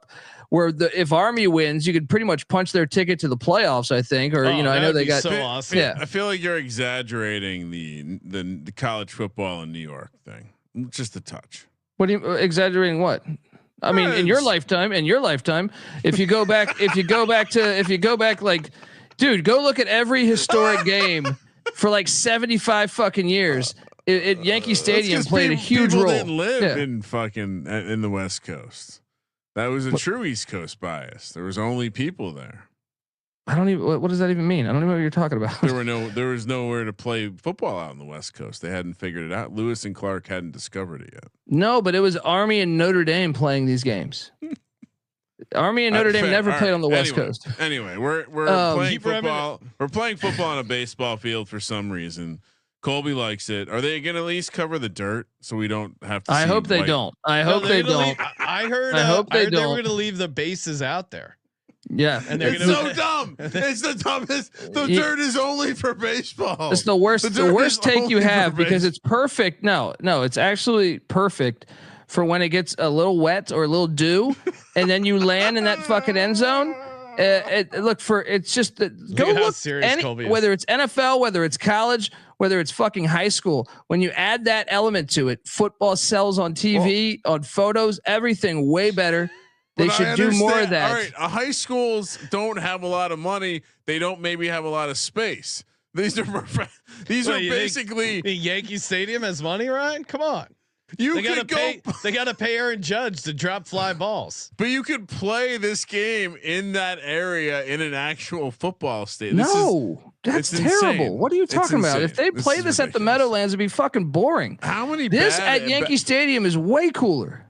where if Army wins, you could pretty much punch their ticket to the playoffs, I think. Or, I know they got so awesome. Yeah. I feel like you're exaggerating the college football in New York thing. Just a touch. What do you exaggerating? What? I mean, in your lifetime, if you go back, like, dude, go look at every historic game for like 75 fucking years. Yankee Stadium played a huge role. Didn't live in the West Coast. That was a true East Coast bias. There was only people there. I don't even. What does that even mean? I don't even know what you're talking about. There was nowhere to play football out on the West Coast. They hadn't figured it out. Lewis and Clark hadn't discovered it yet. No, but it was Army and Notre Dame playing these games. Army and Notre Dame never played on the West Coast. Anyway, we're playing football. We're playing football on a baseball field for some reason. Colby likes it. Are they going to at least cover the dirt so we don't have to? I hope they don't. I hope they don't. I heard they were going to leave the bases out there. Yeah, and it's so dumb. It's the dumbest. The dirt is only for baseball. It's the worst. The worst take you have because it's perfect. No, it's actually perfect for when it gets a little wet or a little dew, and then you land in that fucking end zone. It's just go look whether it's NFL, whether it's college, whether it's fucking high school. When you add that element to it, football sells on TV, on photos, everything way better. They should do more of that. All right, high schools don't have a lot of money. They don't maybe have a lot of space. These are basically Yankee Stadium has money, Ryan. Come on. They gotta pay Aaron Judge to drop fly balls. But you could play this game in that area in an actual football stadium. That's terrible. Insane. What are you talking about? If they play this at the Meadowlands, it'd be fucking boring. How many? This at Yankee Stadium is way cooler.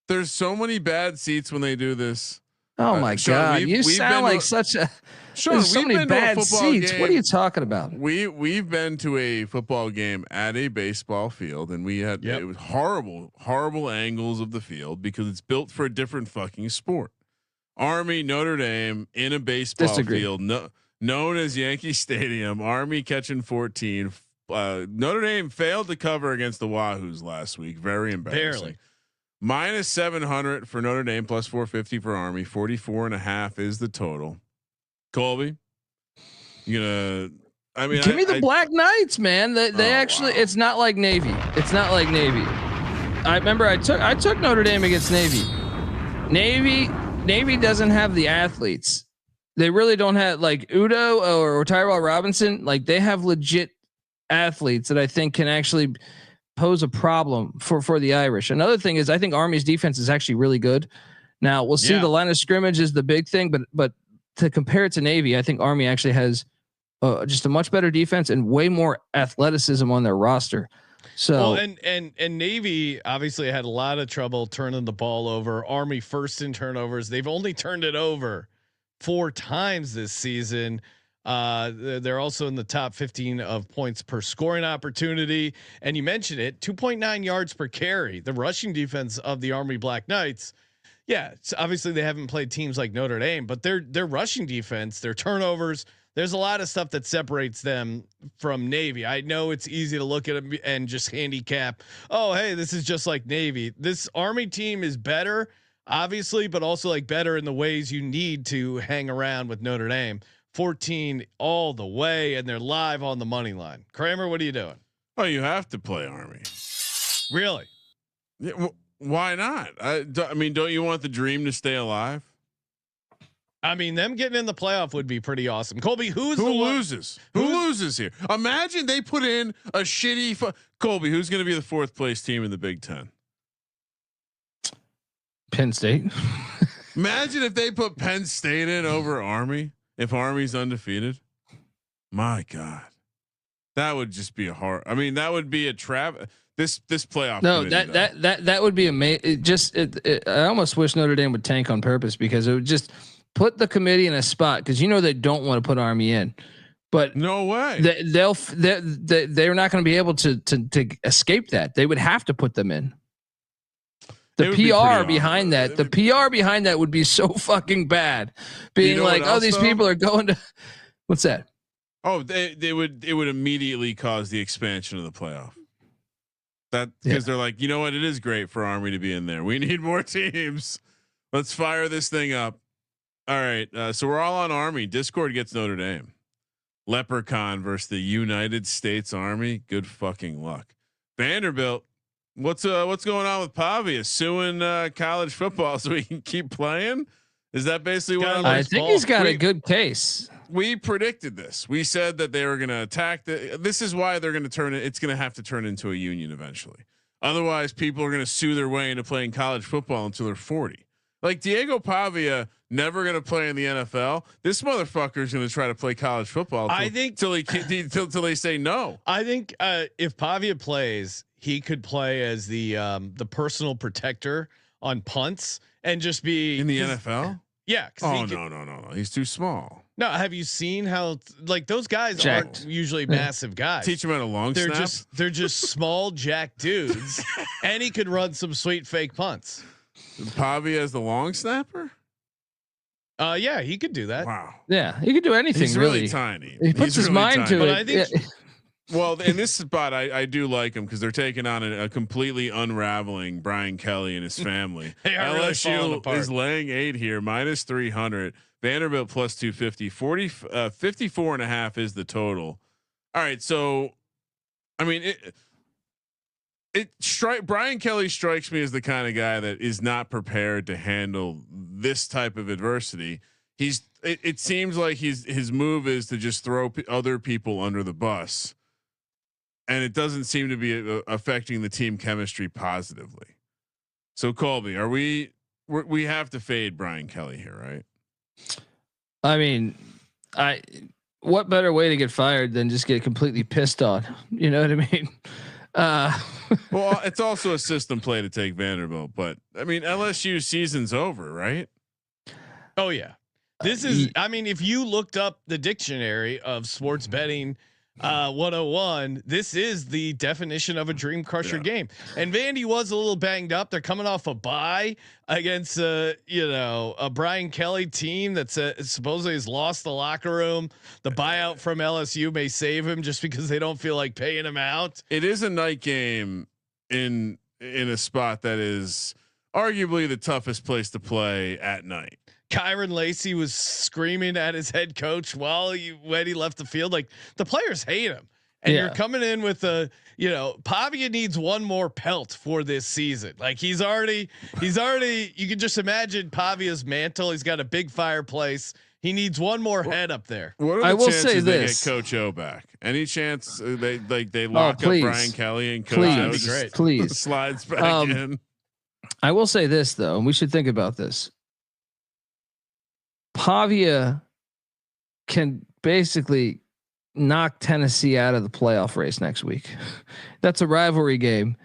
There's so many bad seats when they do this. Oh my God! You sound like such a. Sean, there's so many bad seats. Game. What are you talking about? We've been to a football game at a baseball field, and we had it was horrible angles of the field because it's built for a different fucking sport. Army Notre Dame in a baseball field, known as Yankee Stadium. Army catching 14. Notre Dame failed to cover against the Wahoos last week. Very embarrassing. Barely. Minus 700 for Notre Dame, plus 450 for Army. 44.5 is the total. Colby, give me the Black Knights, man. They actually, it's not like Navy. It's not like Navy. I remember I took Notre Dame against Navy. Navy doesn't have the athletes. They really don't have like Udo or Tyrell Robinson. Like they have legit athletes that I think can actually pose a problem for the Irish. Another thing is I think Army's defense is actually really good. Now we'll see. The line of scrimmage is the big thing, but to compare it to Navy, I think Army actually has just a much better defense and way more athleticism on their roster. So and Navy obviously had a lot of trouble turning the ball over. Army first in turnovers. They've only turned it over 4 times this season. They're also in the top 15 of points per scoring opportunity. And you mentioned it, 2.9 yards per carry. The rushing defense of the Army Black Knights. Yeah, so obviously they haven't played teams like Notre Dame, but their rushing defense, their turnovers, there's a lot of stuff that separates them from Navy. I know it's easy to look at them and just handicap, oh, hey, this is just like Navy. This Army team is better, obviously, but also like better in the ways you need to hang around with Notre Dame. 14 all the way, and they're live on the money line. Kramer, what are you doing? Oh, you have to play Army. Really? Yeah. Well, why not? I mean, don't you want the dream to stay alive? I mean, them getting in the playoff would be pretty awesome. Colby, who loses? Who loses here? Imagine they put in a shitty Colby. Who's going to be the 4th place team in the Big Ten? Penn State. Imagine if they put Penn State in over Army. If Army's undefeated, my God, that would just be a hard. I mean, that would be a trap. This playoff. No, that would be amazing. I almost wish Notre Dame would tank on purpose because it would just put the committee in a spot because they don't want to put Army in, but no way they're not going to be able to escape that. They would have to put them in. The PR behind that, PR behind that would be so fucking bad. Being like, oh, these people are going to. What's that? Oh, it would immediately cause the expansion of the playoff. That because they're like, you know what? It is great for Army to be in there. We need more teams. Let's fire this thing up. All right. So we're all on Army. Discord gets Notre Dame. Leprechaun versus the United States Army. Good fucking luck. Vanderbilt. What's going on with Pavia suing college football so he can keep playing? Is that basically what I think he's got a good case. We predicted this. We said that they were going to attack this is why they're going to turn it. It's going to have to turn into a union eventually. Otherwise people are going to sue their way into playing college football until they're 40. Like Diego Pavia, never going to play in the NFL. This motherfucker is going to try to play college football. I think till they say no. I think if Pavia plays, he could play as the personal protector on punts and just be in the NFL. Yeah. Oh no. He's too small. No. Have you seen how like those guys aren't usually massive guys? Teach him how to long snap. They're just small jack dudes, and he could run some sweet fake punts. Pavia as the long snapper. Yeah, he could do that. Wow. Yeah, he could do anything. He's really tiny. He puts his mind to it. I think. Well, in this spot, I do like him because they're taking on a completely unraveling Brian Kelly and his family. LSU is laying 8 here, minus 300. Vanderbilt plus 250. 54.5 is the total. All right, so I mean Brian Kelly strikes me as the kind of guy that is not prepared to handle this type of adversity. It seems like his move is to just throw other people under the bus. and it doesn't seem to be affecting the team chemistry positively. So Colby, we have to fade Brian Kelly here, right? I mean, what better way to get fired than just get completely pissed on? You know what I mean? Well, it's also a system play to take Vanderbilt, but I mean, LSU season's over, right? Oh yeah. This is, I mean, if you looked up the dictionary of sports betting 101, this is the definition of a dream crusher game. And Vandy was a little banged up. They're coming off a bye against a Brian Kelly team that's supposedly has lost the locker room. The buyout from LSU may save him just because they don't feel like paying him out. It is a night game in a spot that is arguably the toughest place to play at night. Kyron Lacey was screaming at his head coach when he left the field. Like, the players hate him, and you're coming in with Pavia needs one more pelt for this season. Like, he's already. You can just imagine Pavia's mantle. He's got a big fireplace. He needs one more head up there. What are the chances they get Coach O back? Any chance they lock up Brian Kelly and Coach O please slides back in? I will say this though, and we should think about this. Pavia can basically knock Tennessee out of the playoff race next week. That's a rivalry game.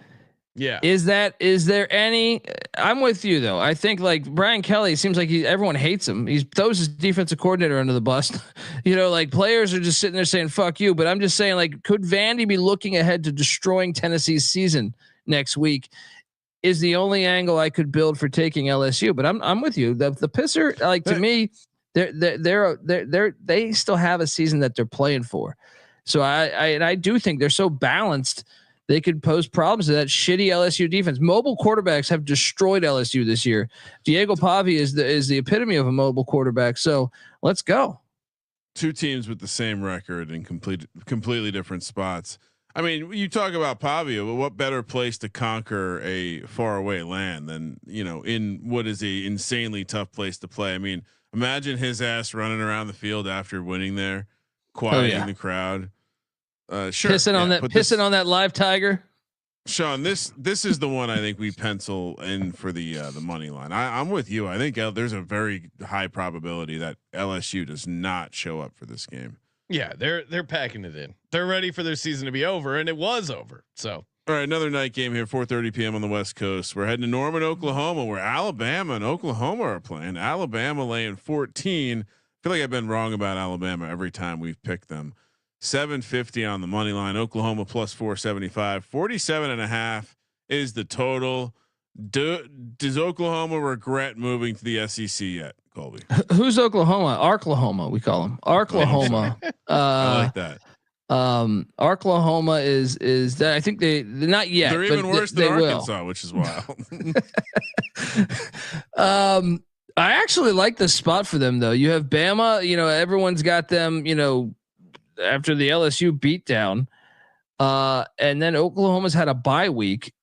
Yeah. Is there any, I'm with you though. I think like Brian Kelly seems like everyone hates him. He throws his defensive coordinator under the bus. Like players are just sitting there saying, fuck you. But I'm just saying, like, could Vandy be looking ahead to destroying Tennessee's season next week? Is the only angle I could build for taking LSU, but I'm with you. The pisser, like, to me, they still have a season that they're playing for. So I do think they're so balanced. They could pose problems to that shitty LSU defense. Mobile quarterbacks have destroyed LSU this year. Diego Pavia is the epitome of a mobile quarterback. So let's go. Two teams with the same record in completely different spots. I mean, you talk about Pavia, but what better place to conquer a faraway land than, in what is a insanely tough place to play? I mean, imagine his ass running around the field after winning there, quieting the crowd. Sure. Pissing on that live tiger. Sean, this is the one I think we pencil in for the money line. I'm with you. I think there's a very high probability that LSU does not show up for this game. Yeah, they're packing it in. They're ready for their season to be over, and it was over. So, all right, another night game here, 4:30 p.m. on the West Coast. We're heading to Norman, Oklahoma, where Alabama and Oklahoma are playing. Alabama laying 14. I feel like I've been wrong about Alabama every time we've picked them. 750 on the money line. Oklahoma plus 475. 47.5 is the total. Does Oklahoma regret moving to the SEC yet, Colby? Who's Oklahoma? Arklahoma, we call them. Arklahoma. I like that. Arklahoma is that, I think they're not yet. They're even worse than Arkansas, which is wild. I actually like the spot for them though. You have Bama, everyone's got them, after the LSU beatdown. And then Oklahoma's had a bye week.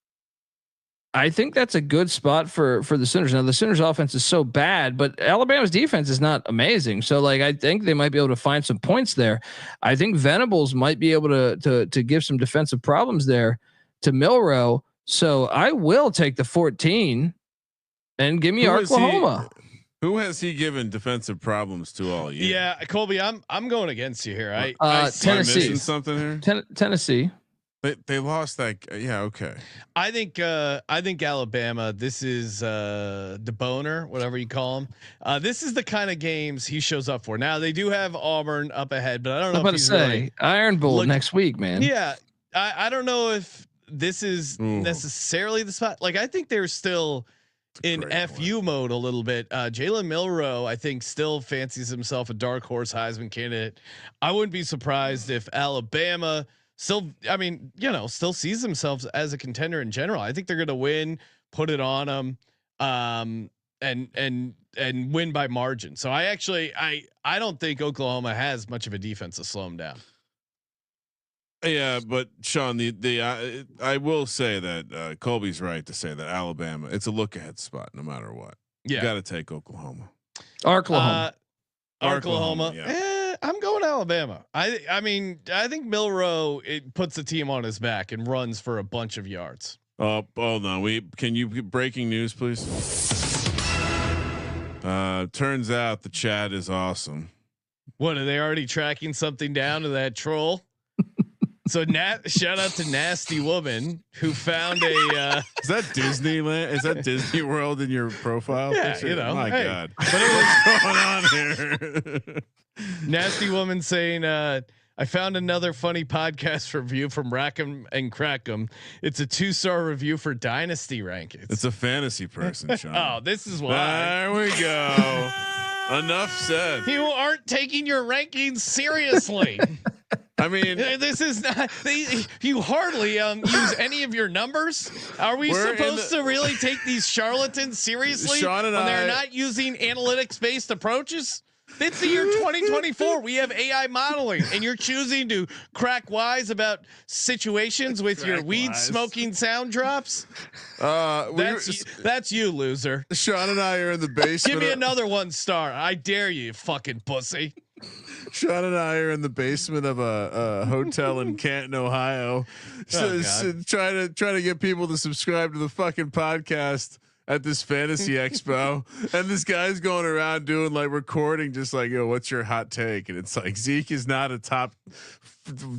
I think that's a good spot for the Sooners. Now the Sooners offense is so bad, but Alabama's defense is not amazing. So like, I think they might be able to find some points there. I think Venables might be able to give some defensive problems there to Milroe. So I will take the 14 and give me Oklahoma. Who has he given defensive problems to all year? Yeah, Colby, I'm going against you here. Tennessee. Something here. Tennessee. They lost that. Yeah. Okay. I think Alabama. This is DeBoner, whatever you call him. This is the kind of games he shows up for. Now they do have Auburn up ahead, but I don't know. I'm about to say Iron Bowl next week, man. Yeah, I don't know if this is necessarily the spot. Like, I think they're still in FU mode a little bit. Jalen Milroe, I think, still fancies himself a dark horse Heisman candidate. I wouldn't be surprised if Alabama still sees themselves as a contender in general. I think they're going to win, put it on them, and win by margin. So I don't think Oklahoma has much of a defense to slow them down. Yeah, but Sean, I will say that Colby's right to say that Alabama, it's a look ahead spot no matter what. Yeah, you got to take Oklahoma. Oklahoma. Yeah. I'm going going Alabama. I mean, I think Milroe it puts the team on his back and runs for a bunch of yards. Oh, hold on. Can you breaking news, please? Turns out the chat is awesome. What are they already tracking something down to that troll? So shout out to Nasty Woman who found a. Is that Disneyland? Is that Disney World in your profile? Yeah, picture? you know. My hey, God, but it what's going on here? Nasty Woman saying, "I found another funny podcast review from Rackham and Crackham. It's a 2-star review for Dynasty rankings. It's a fantasy person, Sean. Oh, this is why. There we go. Enough said. You aren't taking your rankings seriously." I mean, this is not. You hardly use any of your numbers. Are we supposed to really take these charlatans seriously Sean and when they're I, not using analytics-based approaches? It's the year 2024. We have AI modeling, and you're choosing to crack wise about situations with your weed smoking sound drops. That's you, loser. Sean and I are in the basement. Give me another 1 star. I dare you, fucking pussy. Sean and I are in the basement of a hotel in Canton, Ohio, trying to get people to subscribe to the fucking podcast at this fantasy expo, and this guy's going around doing like recording, just like, yo, what's your hot take? And it's like Zeke is not a top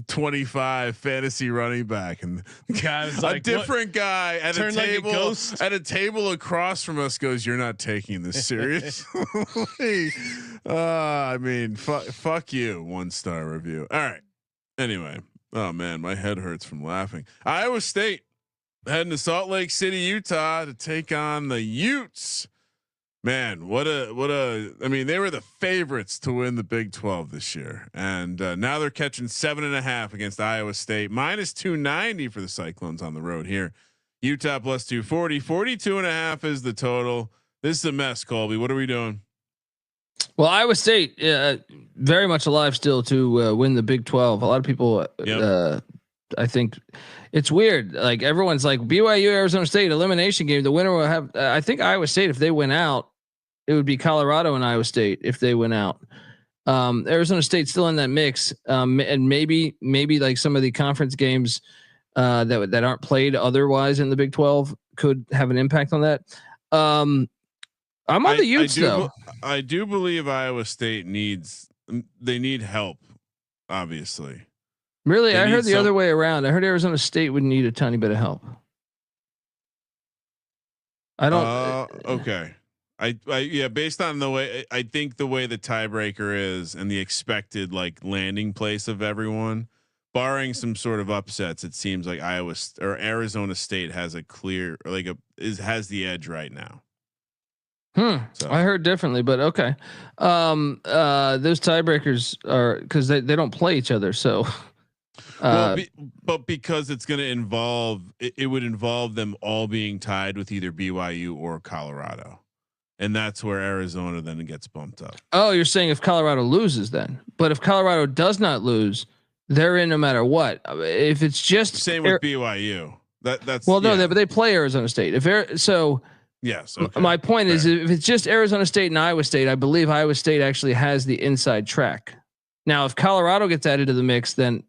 25 fantasy running back, and Guy's like, a different guy at a table like at a table across from us goes, "You're not taking this seriously." I mean, fuck you. 1-star review. All right. Anyway, oh man, my head hurts from laughing. Iowa State heading to Salt Lake City, Utah to take on the Utes. Man, what a! I mean, they were the favorites to win the Big 12 this year, and now they're catching 7.5 against Iowa State. -290 for the Cyclones on the road here. Utah +240. 42.5 is the total. This is a mess, Colby. What are we doing? Well, Iowa State very much alive still to win the Big 12. A lot of people, I think it's weird. Like everyone's like BYU, Arizona State elimination game. The winner will have. I think Iowa State, if they win out, it would be Colorado and Iowa State if they went out. Arizona State's still in that mix, and maybe like some of the conference games that aren't played otherwise in the Big 12 could have an impact on that. I'm on the Utes though. I do believe Iowa State need help. Obviously, really, I heard the other way around. I heard Arizona State would need a tiny bit of help. I don't. Okay. Yeah, based on the way I think the way the tiebreaker is and the expected like landing place of everyone, barring some sort of upsets, it seems like Arizona State has a clear has the edge right now. So. I heard differently, but okay. Those tiebreakers are because they don't play each other. So, but because it's going to involve it would involve them all being tied with either BYU or Colorado. And that's where Arizona then gets bumped up. Oh, you're saying if Colorado loses then, but if Colorado does not lose, they're in no matter what. If it's just same with BYU, that's well, no, but they play Arizona State. Yes. Okay. My point is, if it's just Arizona State and Iowa State, I believe Iowa State actually has the inside track. Now, if Colorado gets added to the mix, then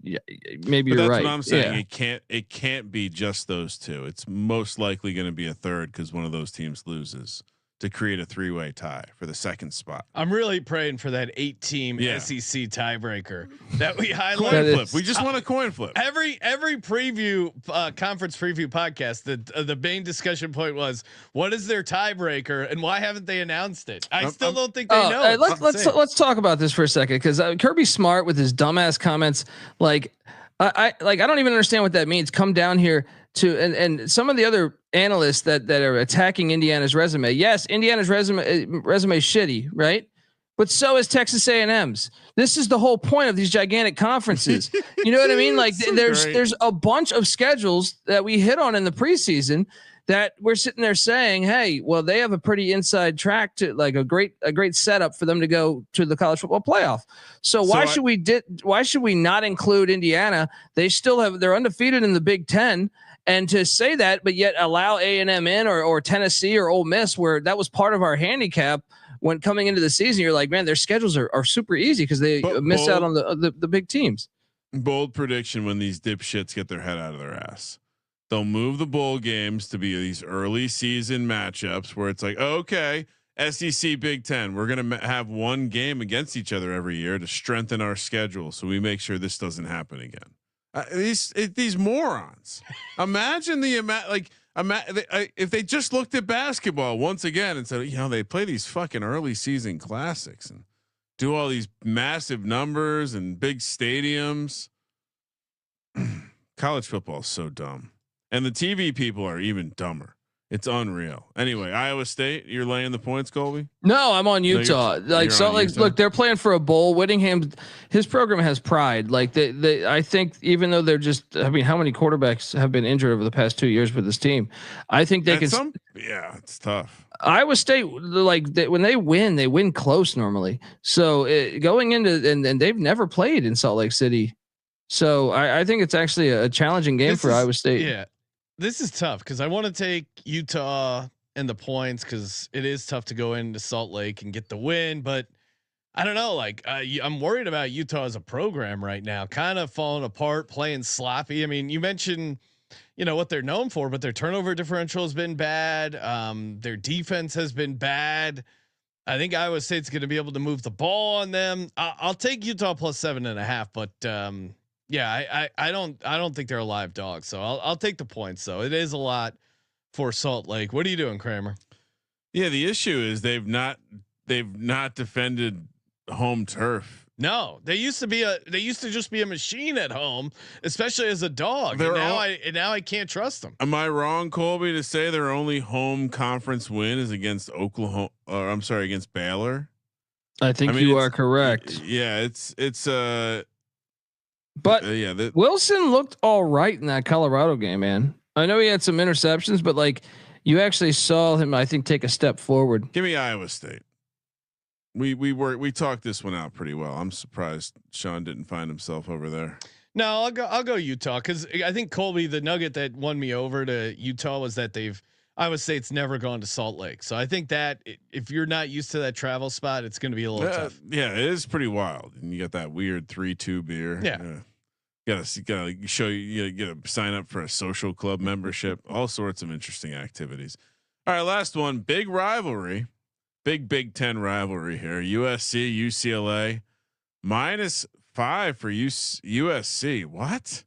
maybe you're right. That's what I'm saying. Yeah. It can't be just those two. It's most likely going to be a third because one of those teams loses to create a 3-way tie for the second spot. I'm really praying for that 8-team SEC tiebreaker that we highlight. Coin flip. We just want a coin flip. Every preview conference preview podcast, the main discussion point was what is their tiebreaker and why haven't they announced it? I still don't think they know. Let's talk about this for a second because Kirby Smart with his dumbass comments, I don't even understand what that means. Come down here to and some of the other analysts that are attacking Indiana's resume. Yes, Indiana's resume is shitty, right? But so is Texas A&M's. This is the whole point of these gigantic conferences. You know what I mean? Like there's a bunch of schedules that we hit on in the preseason that we're sitting there saying, hey, well, they have a pretty inside track to like a great setup for them to go to the college football playoff. So why should we not include Indiana? They're undefeated in the Big Ten. And to say that, but yet allow A&M in or Tennessee or Ole Miss, where that was part of our handicap when coming into the season, you're like, man, their schedules are super easy because they miss out on the big teams. Bold prediction: when these dipshits get their head out of their ass, they'll move the bowl games to be these early season matchups where it's like, okay, SEC Big Ten, we're gonna have one game against each other every year to strengthen our schedule, so we make sure this doesn't happen again. These morons. Imagine the amount, like, if they just looked at basketball once again and said, they play these fucking early season classics and do all these massive numbers and big stadiums. College football is so dumb, and the TV people are even dumber. It's unreal. Anyway, Iowa State, you're laying the points, Colby? No, I'm on Utah. Like Salt Lake, look, they're playing for a bowl. Whittingham, his program has pride. Like I think even though they're just, I mean, how many quarterbacks have been injured over the past 2 years with this team? I think they can. Yeah, it's tough. Iowa State, like when they win close normally. So going into and they've never played in Salt Lake City. So I think it's actually a challenging game for Iowa State. Yeah. This is tough because I want to take Utah and the points because it is tough to go into Salt Lake and get the win. But I don't know. Like I'm worried about Utah as a program right now, kind of falling apart, playing sloppy. I mean, you mentioned, what they're known for, but their turnover differential has been bad. Their defense has been bad. I think Iowa State's going to be able to move the ball on them. I'll take Utah plus 7.5, but yeah, I don't think they're a live dog, so I'll take the points. So it is a lot for Salt Lake. What are you doing, Kramer? Yeah, the issue is they've not defended home turf. No, they used to just be a machine at home, especially as a dog. And now I can't trust them. Am I wrong, Colby, to say their only home conference win is against Oklahoma? Or I'm sorry, against Baylor. I mean, you are correct. Yeah, but Wilson looked all right in that Colorado game, man. I know he had some interceptions, but like you actually saw him, I think, take a step forward. Give me Iowa State. We talked this one out pretty well. I'm surprised Sean didn't find himself over there. No, I'll go Utah because I think Colby, the nugget that won me over to Utah was that Iowa State's never gone to Salt Lake. So I think that if you're not used to that travel spot, it's going to be a little tough. Yeah, it is pretty wild. And you got that weird 3-2 beer. Yeah. Gotta show you get to sign up for a social club membership, all sorts of interesting activities. All right. Last one, big rivalry, big Big Ten rivalry here. USC, UCLA -5 for USC. What?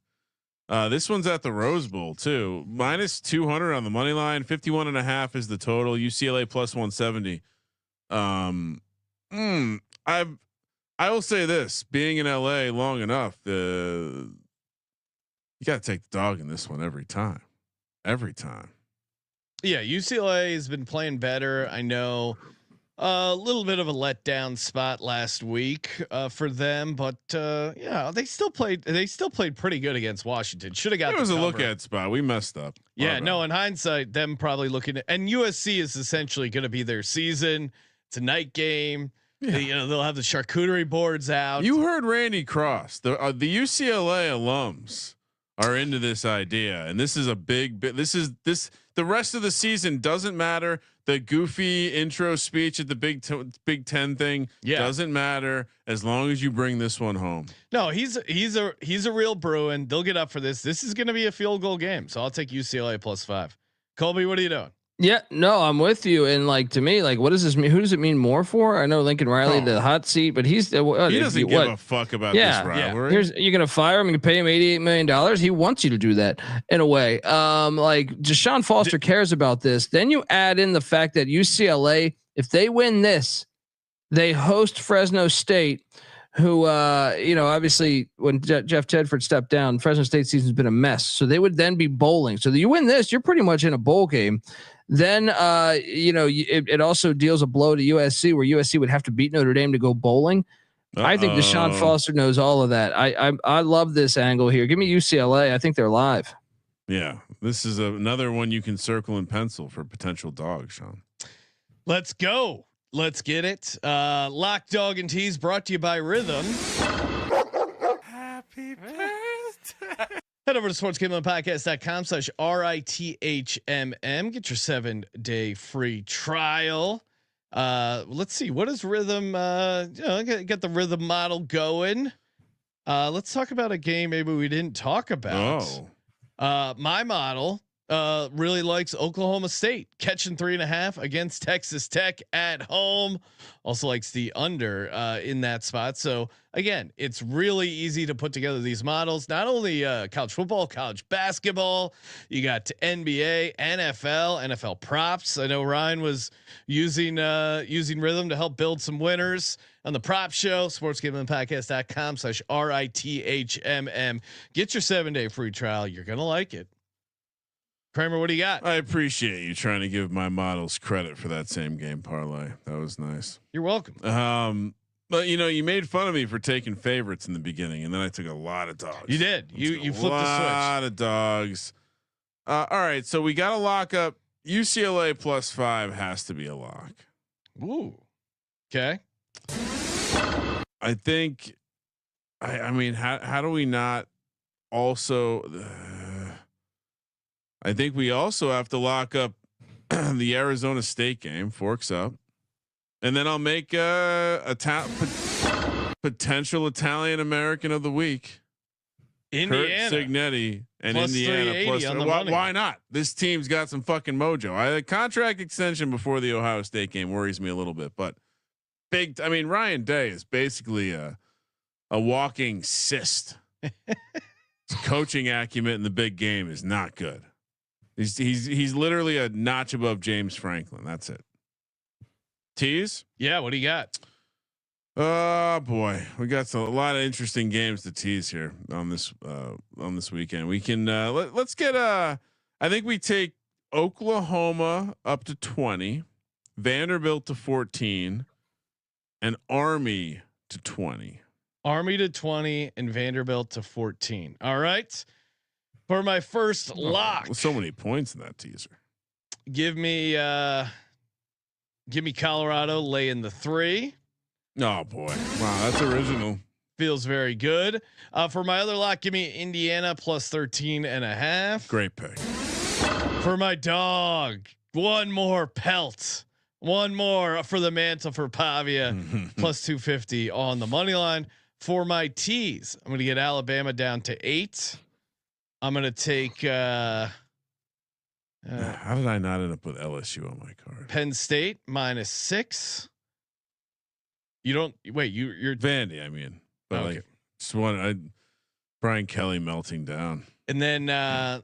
This one's at the Rose Bowl too. -200 on the money line. 51.5 is the total. UCLA +170. I will say this: being in LA long enough, you got to take the dog in this one every time. Every time. Yeah, UCLA has been playing better. I know a little bit of a letdown spot last week for them, but yeah, they still played pretty good against Washington. Should have got. It was a look at spot. We messed up. Yeah, no. In hindsight, them probably looking at, and USC is essentially going to be their season. It's a night game. Yeah. They'll have the charcuterie boards out. You heard Randy Cross. The UCLA alums are into this idea, and this is a big bit. The rest of the season doesn't matter. The goofy intro speech at the Big Ten thing doesn't matter as long as you bring this one home. No, he's a real Bruin. They'll get up for this. This is going to be a field goal game, so I'll take UCLA +5. Colby, what are you doing? Yeah, no, I'm with you. And like to me, like, what does this mean? Who does it mean more for? I know Lincoln Riley, the hot seat, but he doesn't give a fuck about this rivalry. You're gonna fire him and pay him $88 million. He wants you to do that in a way. Like Deshaun Foster cares about this. Then you add in the fact that UCLA, if they win this, they host Fresno State, who obviously when Jeff Tedford stepped down, Fresno State season's been a mess. So they would then be bowling. So you win this, you're pretty much in a bowl game. Then it also deals a blow to USC, where USC would have to beat Notre Dame to go bowling. I think Deshaun Foster knows all of that. I love this angle here. Give me UCLA. I think they're live. Yeah, this is another one you can circle and pencil for potential dog, Sean. Let's go. Let's get it. Lock, Dog, and Tease brought to you by Rhythm. Happy birthday. Head over to sportsgamblingpodcast.com/RITHMM. Get your 7-day free trial. Let's see. What is rhythm? Get the rhythm model going. Let's talk about a game maybe we didn't talk about. My model really likes Oklahoma State catching 3.5 against Texas Tech at home. Also likes the under in that spot. So again, it's really easy to put together these models. Not only college football, college basketball. You got NBA, NFL props. I know Ryan was using rhythm to help build some winners on the prop show. sportsgamblingpodcast.com/RITHMM. Get your 7-day free trial. You're gonna like it. Kramer, what do you got? I appreciate you trying to give my models credit for that same game parlay. That was nice. You're welcome. But you made fun of me for taking favorites in the beginning, and then I took a lot of dogs. You did. You flipped the switch. A lot of dogs. All right, so we got to lock up UCLA +5 has to be a lock. Ooh. Okay. I think. I mean, how do we not also? I think we also have to lock up the Arizona State game. Forks up, and then I'll make a potential Italian American of the week. Indiana, Kurt Signetti, and plus Indiana plus. Why not? This team's got some fucking mojo. The contract extension before the Ohio State game worries me a little bit, but big. I mean, Ryan Day is basically a walking cyst. His coaching acumen in the big game is not good. He's literally a notch above James Franklin. That's it. Tease? Yeah. What do you got? Oh boy, we got a lot of interesting games to tease here on this weekend. We can let's get I think we take Oklahoma up to 20, Vanderbilt to 14, and Army to 20. Army to 20 and Vanderbilt to 14. All right. For my first lock, so many points in that teaser. Give me Colorado laying the 3. Oh boy, wow, that's original. Feels very good. For my other lock, give me Indiana +13.5. Great pick. For my dog, one more pelt, one more for the mantle for Pavia +250 on the money line. For my tease, I'm going to get Alabama down to 8. I'm going to take. How did I not end up with LSU on my card? Penn State -6. You don't wait. You're Vandy. I mean, but okay. Like just one. Brian Kelly melting down. And then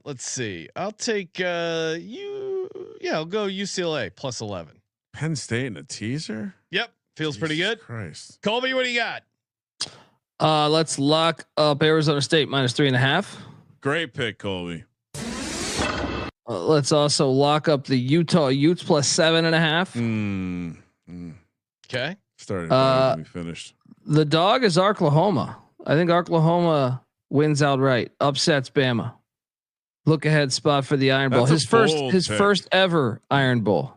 let's see. I'll take you. Yeah, I'll go UCLA +11. Penn State in a teaser. Yep, feels pretty good. Christ, Colby, what do you got? Let's lock up Arizona State -3.5. Great pick, Colby. Let's also lock up the Utah Utes +7.5. Okay. Started to be finished. The dog is Oklahoma. I think Oklahoma wins outright, upsets Bama. Look ahead spot for the Iron Bowl. His first ever Iron Bowl.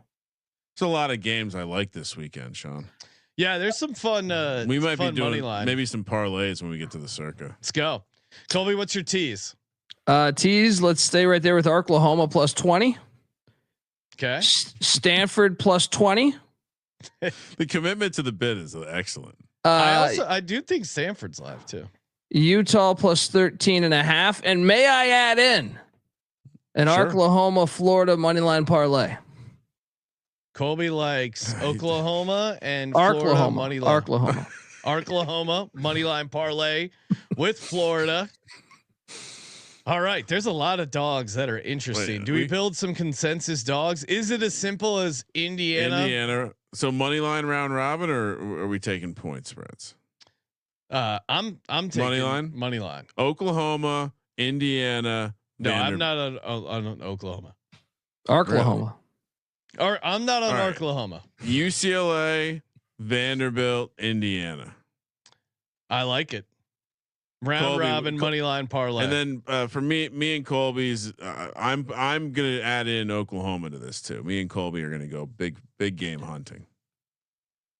It's a lot of games I like this weekend, Sean. Yeah, there's some fun. We might be doing line. maybe some parlays when we get to the circa. Let's go, Colby. What's your tease? Tease. Let's stay right there with Oklahoma +20. Okay. Stanford +20. The commitment to the bid is excellent. I do think Stanford's live too. Utah +13.5, and may I add in an Oklahoma Florida moneyline parlay. Colby likes Oklahoma and Florida money line. Oklahoma money line parlay with Florida. All right, there's a lot of dogs that are interesting. Do we build some consensus dogs? Is it as simple as Indiana? So money line round robin, or are we taking point spreads? I'm taking money line. Oklahoma, Indiana. No, I'm not on Oklahoma. Oklahoma. Or I'm not on Oklahoma. UCLA, Vanderbilt, Indiana. I like it. Round robin money line parlay. And then for me and Colby's, I'm gonna add in Oklahoma to this too. Me and Colby are gonna go big game hunting.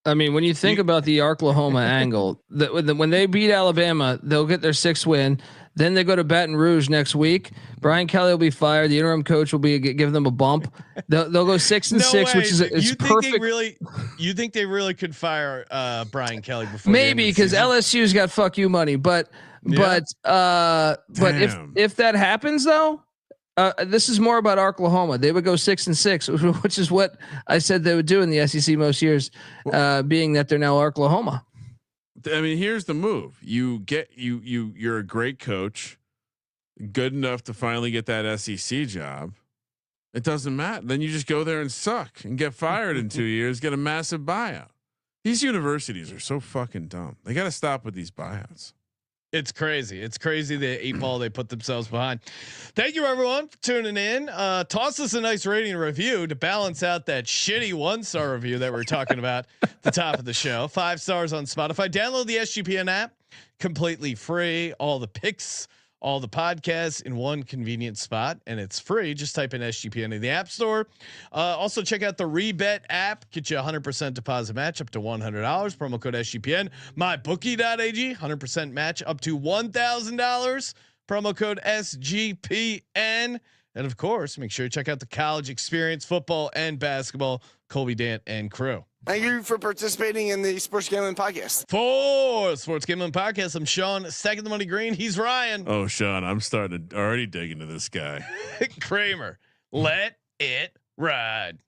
I mean, when you think about the Oklahoma angle, that when they beat Alabama, they'll get their 6th win. Then they go to Baton Rouge next week. Brian Kelly will be fired. The interim coach will be give them a bump. They'll go 6-6, which is perfect. You think they really could fire Brian Kelly before? Maybe because LSU's got fuck you money, but if that happens though, this is more about Oklahoma. They would go 6-6, which is what I said they would do in the SEC most years, being that they're now Oklahoma. I mean, here's the move. You're a great coach, good enough to finally get that SEC job. It doesn't matter. Then you just go there and suck and get fired in 2 years, get a massive buyout. These universities are so fucking dumb. They got to stop with these buyouts. It's crazy. It's crazy the 8 ball they put themselves behind. Thank you everyone for tuning in. Toss us a nice rating and review to balance out that shitty 1-star review that we're talking about at the top of the show. 5 stars on Spotify. Download the SGPN app, completely free. All the picks, all the podcasts in one convenient spot, and it's free. Just type in SGPN in the App Store. Also check out the Rebet app. Get you 100% deposit match up to $100. Promo code SGPN. MyBookie.ag 100% match up to $1,000. Promo code SGPN. And of course, make sure you check out the college experience, football and basketball. Colby Dant and crew. Thank you for participating in the Sports Gambling Podcast. For Sports Gambling Podcast, I'm Sean, second the money green. He's Ryan. Oh, Sean, I'm starting to already dig into this guy. Kramer, let it ride.